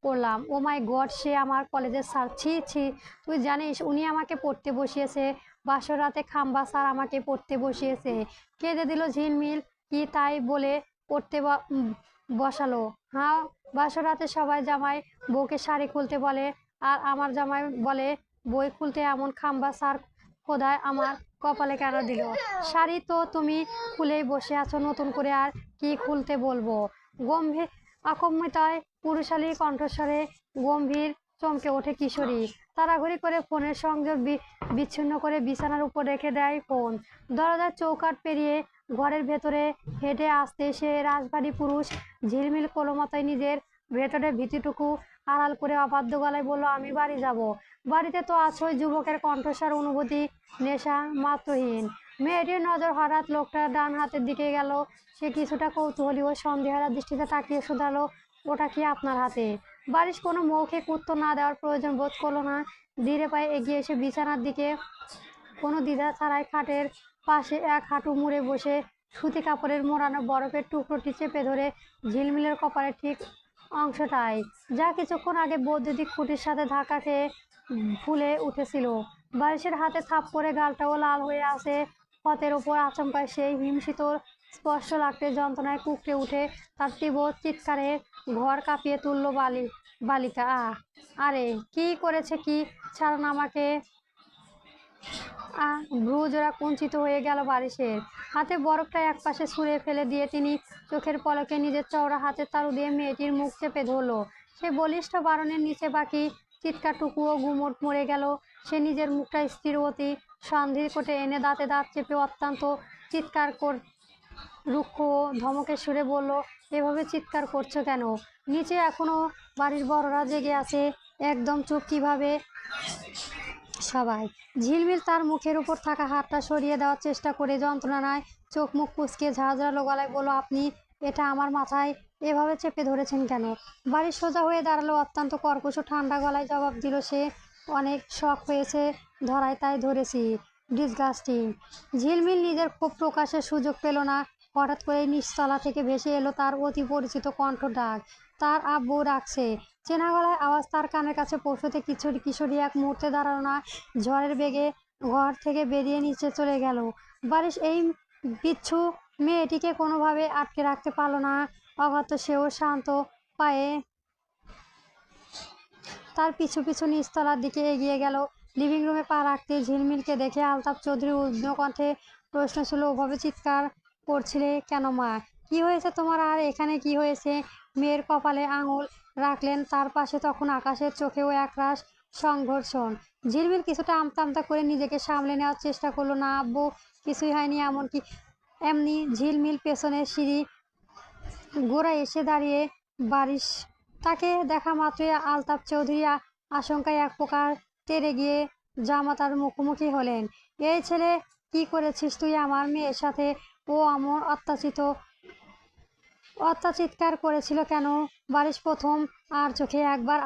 করলাম? ও মাই গড, সে আমার কলেজের স্যার। ছি ছি, তুই জানিস উনি আমাকে পড়তে বসিয়েছে? বাসর রাতে খাম্বা স্যার আমাকে পড়তে বসিয়েছে। কেঁদে দিল ঝিলমিল। কি তাই বলে পড়তে বসালো? হ্যাঁ, বাসর রাতে সবাই জামাই বউকে শাড়ি খুলতে বলে, আর আমার জামাই বলে বই খুলতে। এমন খাম্বা স্যার খোদায় আমার কপালে কেন দিল? শাড়ি তো তুমি খুলেই বসে আছো, নতুন করে আর কি খুলতে বলবো? গম্ভীর আকম্মিতায় পুরুষালী কণ্ঠস্বরে গম্ভীর চমকে ওঠে কিশোরী। তাড়াহুড়ি করে ফোনের সংযোগ বিচ্ছিন্ন করে বিছানার উপর রেখে দেয় ফোন। দরজার চৌকাঠ পেরিয়ে ঘরের ভেতরে হেঁটে আসতে সে রাজবাড়ি পুরুষ ঝিলমিল কোলোমতায় নিজের ভেতরে ভীতিটুকু আড়াল করে অবাধ্য গলায় বলল, আমি বাড়ি যাব। বাড়িতে তো আছোই। যুবকের কণ্ঠস্বর অনুভূতি নেশা মাত্রহীন। মেয়েটির নজর হঠাৎ লোকটার ডান হাতের দিকে গেল। সে কিছুটা কৌতূহলী ও সন্দেহারা দৃষ্টিতে তাকিয়ে শুধালো, ওটা কি আপনার হাতে? বারিশ কোনো মৌখিক উত্তর না দেওয়ার প্রয়োজন বোধ করলো না। ধীরে পায়ে এগিয়ে এসে বিছানার দিকে কোনো দ্বিধা ছাড়াই খাটের পাশে এক হাঁটু মুড়ে বসে সুতি কাপড়ের মোড়ানো বরফের টুকরোটি চেপে ধরে ঝিলমিলের কপালের ঠিক অংশটায়, যা কিছুক্ষণ আগে বৈদ্যুতিক খুঁটির সাথে ধাক্কা খেয়ে ফুলে উঠেছিল। বারিশের হাতে থাপ্পড়ে গালটাও লাল হয়ে আসে। পথের ওপর আচমকায় সেই হিমশীতল স্পর্শ লাগতে যন্ত্রণায় কুঁকড়ে উঠে তার তীব্র চিৎকারে ঘর কাঁপিয়ে তুলল বালিকা। আরে কি করেছে? কি? ছাড়ুন আমাকে। ভ্রু জোড়া কুঞ্চিত হয়ে গেল বারিশের। হাতে বরফটা একপাশে ছুঁড়ে ফেলে দিয়ে তিনি চোখের পলকে নিজের চওড়া হাতের তালু দিয়ে মেয়েটির মুখ চেপে ধরল। সে বলিষ্ঠ বারণের নিচে বাকি চিৎকারটুকুও গুমোট মরে গেল। সে নিজের মুখটা স্থিরবতী সন্ধির কোটে এনে দাঁতে দাঁত চেপে অত্যন্ত চিৎকার রুক্ষ ধমকের সুরে বলল, এভাবে চিৎকার করছো কেন? নিচে এখনো বাড়ির বড়রা জেগে আছে। একদম চুপ কিভাবে সবাই? ঝিলমিল তার মুখের উপর থাকা হাতটা সরিয়ে দেওয়ার চেষ্টা করে যন্ত্রণায় চোখ মুখ কুঁচকে ঝাঁঝরালো গলায় বলল, আপনি এটা আমার মাথায় এভাবে চেপে ধরেছেন কেন? বাড়ির সোজা হয়ে দাঁড়ালো। অত্যন্ত কর্কশ ঠান্ডা গলায় জবাব দিল সে, অনেক শখ হয়েছে ধরায় তাই ধরেছি। ডিসগাস্টিং। ঝিলমিল নিজের ক্ষোভ প্রকাশের সুযোগ পেল না। হঠাৎ করে নিচতলা থেকে ভেসে এলো তার অতি পরিচিত কণ্ঠ ডাক। তার আব্বু ডাকছে। চেনা গলায় আওয়াজ তার কানের কাছে পৌঁছতে কিশোরী এক মুহূর্তে দাঁড়ালো না। ঝড়ের বেগে ঘর থেকে বেরিয়ে নিচে চলে গেল। বারিশ এই বিচ্ছু মেয়েটিকে কোনোভাবে আটকে রাখতে পারল না। অগত্য সেও শান্ত পায়ে তার পিছু পিছু নিচতলার দিকে এগিয়ে গেল। লিভিং রুমে পা রাখতে ঝিলমিলকে দেখে আলতাফ চৌধুরীর উগ্ন কণ্ঠে প্রশ্ন ছিল, ওভাবে চিৎকার করছিলে কেন মা? কি হয়েছে তোমার? আর এখানে কি হয়েছে? মেয়ের কপালে আঙুল রাখলেন। তার পাশে তখন আকাশের চোখেও একরাশ সংঘর্ষণ। ঝিলমিল কিছুটা আমতা আমতা করে নিজেকে সামলে নেওয়ার চেষ্টা করলো। না আব্বু, কিছুই হয়নি। এমনকি এমনি ঝিলমিল পেছনের সিঁড়ি গোড়ায় এসে দাঁড়িয়ে বারিশ তাকে দেখা মাত্রই আলতাফ চৌধুরী আশঙ্কায় এক প্রকার তেড়ে গিয়ে জামাতার মুখোমুখি হলেন। এই ছেলে, কি করেছিস তুই আমার মেয়ের সাথে? ও আমার অত্যাচিৎকার করেছিল কেন? বারিশ প্রথম আর চোখে একবার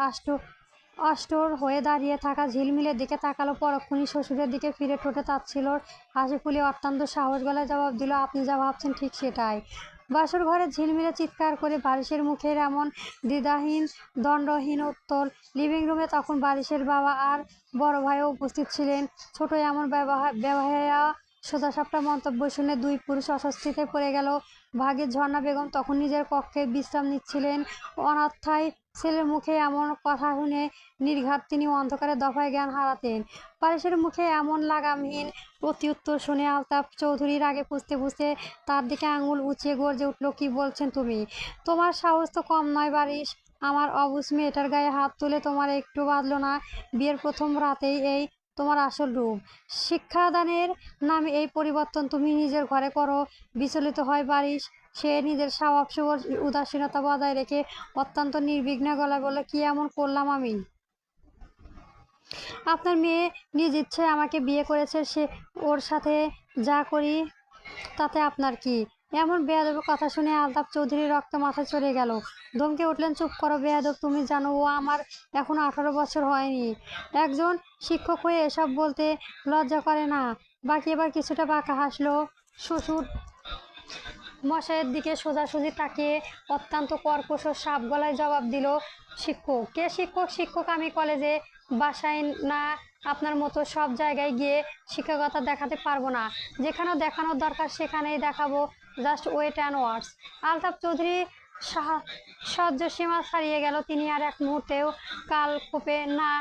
অষ্টর হয়ে দাঁড়িয়ে থাকা ঝিলমিলের দিকে তাকালো, পরক্ষণই শ্বশুরের দিকে ফিরে ঠোঁটে তাচ্ছিল্যর হাসি ফুলিয়ে অত্যন্ত সাহস গলায় জবাব দিল, আপনি যা ভাবছেন ঠিক সেটাই। বাসর ঘরে ঝিলমিলে চিৎকার করে বারিশের মুখের এমন দ্বিধাহীন দণ্ডহীন উত্তর। লিভিং রুমে তখন বারিশের বাবা আর বড় ভাইও উপস্থিত ছিলেন। ছোট এমন ব্যবহায়া সোজাসাপটা মন্তব্য শুনে দুই পুরুষ অস্বস্তিতে পড়ে গেল। ভাগ্যের ঝর্ণা বেগম তখন নিজের কক্ষে বিশ্রাম নিচ্ছিলেন। অনাথায় ছেলের মুখে এমন কথা শুনে নির্ঘাত তিনি অন্ধকারে দফায় জ্ঞান হারাতেন। বারিশের মুখে এমন লাগামহীন প্রত্যুত্তর শুনে আলতাফ চৌধুরীর আগে পুষতে পুষতে তার দিকে আঙুল উঁচিয়ে গর্জে উঠল, কি বলছেন তুমি? তোমার সাহস তো কম নয় বারিশ। আমার অবুঝ মেয়েটার গায়ে হাত তুলে তোমার একটু বাঁধলো না? বিয়ের প্রথম রাতেই এই তোমার আসল রূপ। শিক্ষাদানের নামে এই পরিবর্তন তুমি নিজের ঘরে করো। বিচলিত হয় বারিশ। সে নিজের স্বভাব উদাসীনতা বজায় রেখে অত্যন্ত নির্বিঘ্ন গলায় বলল, কি এমন করলাম আমি? আপনার মেয়ে নিজ ইচ্ছে আমাকে বিয়ে করেছে, সে ওর সাথে যা করি তাতে আপনার কি? এমন বেয়াদবের কথা শুনে আলতাফ চৌধুরীর রক্ত মাথায় চড়ে গেল। ধমকে উঠলেন, চুপ করো বেয়াদব, তুমি জানো ও আমার এখনো 18 বছর হয়নি। একজন শিক্ষক হয়ে এসব বলতে লজ্জা করে না? বাকি এবার কিছুটা বাঁকা হাসলো। শ্বশুর মশাইয়ের দিকে সোজাসুজি তাকিয়ে অত্যন্ত কর্কশ সাপ গলায় জবাব দিল, শিক্ষক? কে শিক্ষক? শিক্ষক আমি কলেজে, বাসায় না। আপনার মতো সব জায়গায় গিয়ে শিক্ষকতা দেখাতে পারবো না। যেখানে দেখানোর দরকার সেখানেই দেখাবো। Just wait and watch. Altaf Chowdhury সহ্য সীমা ছাড়িয়ে গেল। তিনি আর এক মুহূর্তেও কাল ক্ষোভে না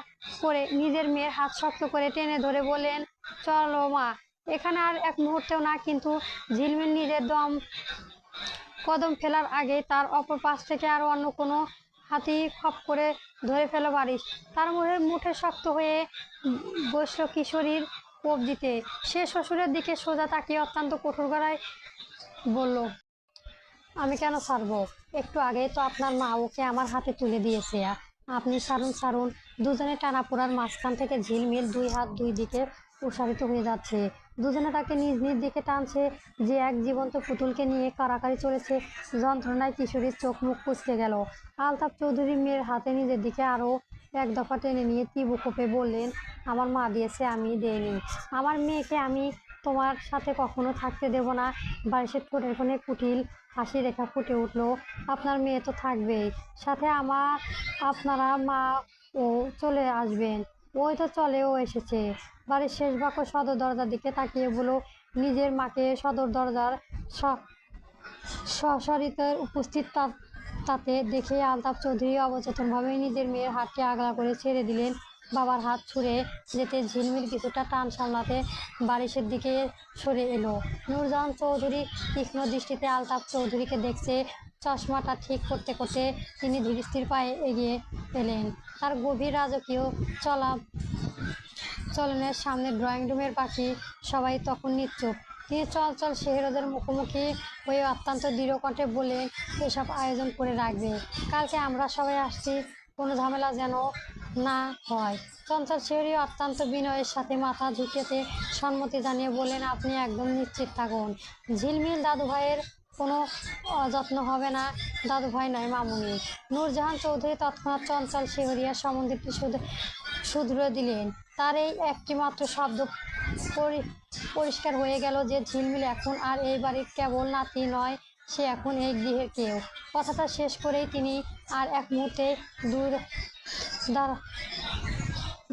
করে নিজের মেয়ের হাত শক্ত করে টেনে ধরে বললেন, চলো মা। এখানে আর এক মুহূর্তেও না। কিন্তু ঝিলমিল নিজের কদম ফেলার আগে তার অপর পাশ থেকে আর অন্য কোনো হাতি খপ করে ধরে ফেল বারিশ। তার মুঠে শক্ত হয়ে বসল কিশোরীর কবজিতে। সে শ্বশুরের দিকে সোজা তাকিয়ে অত্যন্ত কঠোর গলায় বলল, আমি কেন ছাড়বো? একটু আগেই তো আপনার মা ওকে আমার হাতে তুলে দিয়েছে। আপনি ছাড়ুন ছাড়ুন। দুজনে টানাপোড়ার মাঝখান থেকে ঝিলমিল দুই হাত দুই দিকে প্রসারিত হয়ে যাচ্ছে। দুজনে তাকে নিজ নিজ দিকে টানছে, যে এক জীবন্ত পুতুলকে নিয়ে কারাকারি চলেছে। যন্ত্রণায় কিশোরীর চোখ মুখ কুঁচকে গেল। আলতাফ চৌধুরী মেয়ের হাতে নিজের দিকে আরও এক দফা টেনে নিয়ে তীব্র কোপে বললেন, আমার মা দিয়েছে, আমি দেইনি। আমার মেয়েকে আমি তোমার সাথে কখনো থাকতে দেব না। বারিশের ঠোঁটের কোণে কুটিল হাসি রেখা ফুটে উঠল। আপনার মেয়ে তো থাকবেই, সাথে আপনারা মা ও চলে আসবেন। ওই তো চলেও এসেছে। বাড়ির শেষ বাক্য সদর দরজার দিকে তাকিয়ে বলল, নিজের মাকে সদর দরজার সশরীরে উপস্থিত তাতে দেখে আলতাফ চৌধুরী অবচেতনভাবে নিজের মেয়ের হাতকে আগলা করে ছেড়ে দিলেন। বাবার হাত ছুঁড়ে যেতে ঝিলমিল কিছুটা টান সামলাতে বারিশের দিকে সরে এলো। নূরজাহান চৌধুরী তীক্ষ্ণ দৃষ্টিতে আলতাফ চৌধুরীকে দেখছে। চশমাটা ঠিক করতে করতে তিনি ধীরস্থির পায়ে এগিয়ে এলেন। তার গভীর রাজকীয় চলনের সামনে ড্রয়িং রুমের বাকি সবাই তখন নিশ্চুপ। তিনি চঞ্চল শেহরদের মুখোমুখি হয়ে অত্যন্ত দৃঢ় কণ্ঠে বললেন, এসব আয়োজন করে রাখবে। কালকে আমরা সবাই আসছি, কোনো ঝামেলা যেন না হয়। চঞ্চল শেহরি অত্যন্ত বিনয়ের সাথে মাথা ঝুঁকেতে সম্মতি জানিয়ে বললেন, আপনি একদম নিশ্চিত থাকুন। ঝিলমিল দাদুভাইয়ের কোনো অযত্ন হবে না। দাদুভাই নয়, মামুনি। নূরজাহান চৌধুরী তৎক্ষণাৎ চঞ্চল শেহরিয়ার সম্বন্ধটি শুধরে দিলেন। তার এই একটি মাত্র শব্দ পরিষ্কার হয়ে গেল যে ঝিলমিল এখন আর এই বাড়ির কেবল নাতি নয়, সে এখন এই গৃহের কেউ। কথাটা শেষ করেই তিনি আর এক মুহূর্তে দূর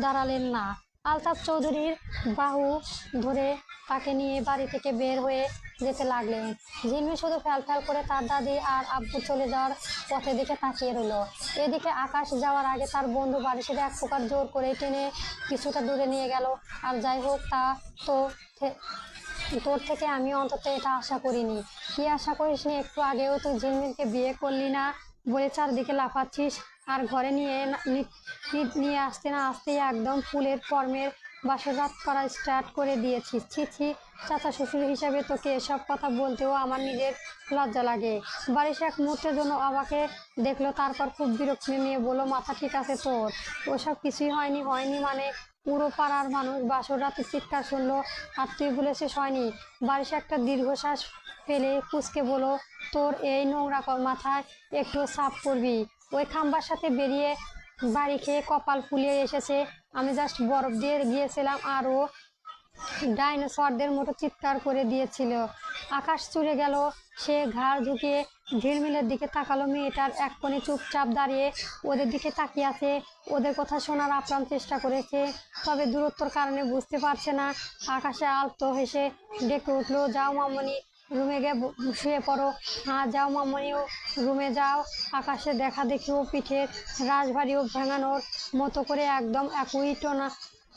দাঁড়ালেন না। আলতাফ চৌধুরীর বাহু ধরে তাকে নিয়ে বাড়ি থেকে বের হয়ে যেতে লাগলেন। ঝিলমিল শুধু ফ্যাল করে তার দাদি আর আব্বু চলে যাওয়ার পথে দিকে তাকিয়ে রইল। এদিকে আকাশ যাওয়ার আগে তার বন্ধু বারিশের এক প্রকার জোর করে টেনে কিছুটা দূরে নিয়ে গেল। আর যাই হোক, তা তো তোর থেকে আমি অন্তত এটা আশা করিনি। কি আশা করিসনি? একটু আগেও তুই ঝিলমিলকে বিয়ে করলি না বলে চারদিকে লাফাচ্ছিস, আর ঘরে নিয়ে আসতে না আসতেই একদম ফুলের ফর্মের বাসরাত করা স্টার্ট করে দিয়েছিস। ছি ছি, চাচা শ্বশুর হিসাবে তোকে এসব কথা বলতেও আমার নিজের লজ্জা লাগে। বারিশ এক মুহূর্তের জন্য অবাকে দেখলো, তারপর খুব বিরক্তি নিয়ে বলল, মাথা ঠিক আছে তোর? ওসব কিছুই হয়নি। হয়নি মানে? পুরো পাড়ার মানুষ বাসর রাতে চিৎকার শুনলো আর তুই বলেছিস হয়নি? বারিশ একটা দীর্ঘশ্বাস ফেলে কুঁচকে বলল, তোর এই নোংরা মাথায় একটু সাফ করবি? ওই খাম্বার সাথে বেরিয়ে বাড়ি খেয়ে কপাল ফুলিয়ে এসেছে। আমি জাস্ট বরফ দিয়ে গিয়েছিলাম আর ও ডাইনোসরদের মতো চিৎকার করে দিয়েছিল। আকাশ চুড়ে গেল। সে ঘাড় ঝুঁকিয়ে ঝিলমিলের দিকে তাকালো। মেয়েটার এক কোণে চুপচাপ দাঁড়িয়ে ওদের দিকে তাকিয়ে আছে। ওদের কথা শোনার আপ্রাণ চেষ্টা করেছে, তবে দূরত্বর কারণে বুঝতে পারছে না। আকাশে আলতো হেসে ডেকে উঠলো, যাও মামনি, রুমে গিয়ে শুয়ে পড়ো। হ্যাঁ যাও মামনিও, রুমে যাও। আকাশে দেখা দেখি ও পিঠের রাশভারীও ভাঙানোর মতো করে একদম একই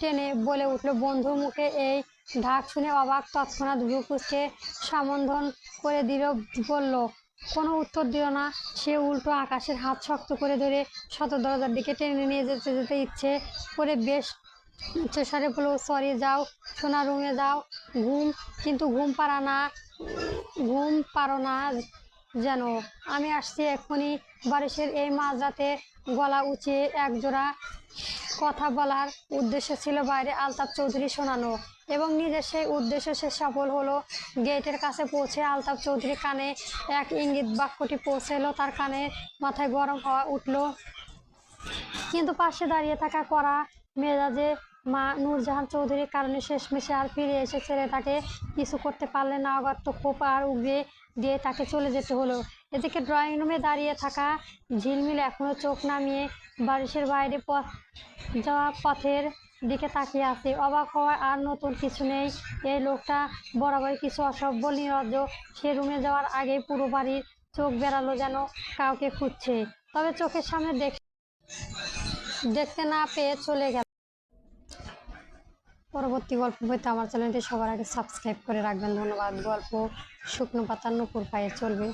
টেনে বলে উঠলো। বন্ধুর মুখে এই ঢাক শুনে অবাক, তৎক্ষণাৎ ভ্রু কুঁচকে সম্বোধন করে দিল, বলল। কোনো উত্তর দিল না সে। উল্টো আকাশের হাত শক্ত করে ধরে সদর দরজার দিকে টেনে নিয়ে যেতে যেতে ইচ্ছে করে বেশ উচ্চস্বরে বলল, সরি, যাও সোনা, রুমে যাও। কিন্তু ঘুম পারো না যেন? আমি আসছি এক্ষুনি। বারিশের এই মাঝরাতে গলা উঁচিয়ে একজোড়া কথা বলার উদ্দেশ্য ছিল বাইরে আলতাফ চৌধুরী শোনানো, এবং নিজের সেই উদ্দেশ্য সে সফল হলো। গেটের কাছে পৌঁছে আলতাফ চৌধুরী কানে এক ইঙ্গিত বাক্যটি পৌঁছে এলো। তার কানে মাথায় গরম হওয়া উঠল, কিন্তু পাশে দাঁড়িয়ে থাকা কড়া মেজাজে মা নূরজাহান চৌধুরীর কারণে শেষমেশে আর ফিরে এসে ছেলেটাকে কিছু করতে পারলেন না। অগত্য ক্ষোভ আর উগরে দিয়ে তাকে চলে যেতে হলো। এদিকে ড্রয়িং রুমে দাঁড়িয়ে থাকা ঝিলমিল এখনো চোখ নামিয়ে বারিশের বাইরে যাওয়া পথের দিকে তাকিয়ে আছে। অবাক হওয়া আর নতুন কিছু নেই। এই লোকটা বরাবরই কিছু অসভ্য, নির্লজ্জ। সে রুমে যাওয়ার আগেই পুরো বাড়ির চোখ বেড়ালো, যেন কাউকে খুঁজছে, তবে চোখের সামনে দেখতে না পেয়ে চলে গেল। পরবর্তী গল্প পেতে আমার চ্যানেলটি সবার আগে সাবস্ক্রাইব করে রাখবেন। ধন্যবাদ। গল্প শুকনো পাতার নূপুর পায়ে চলবে।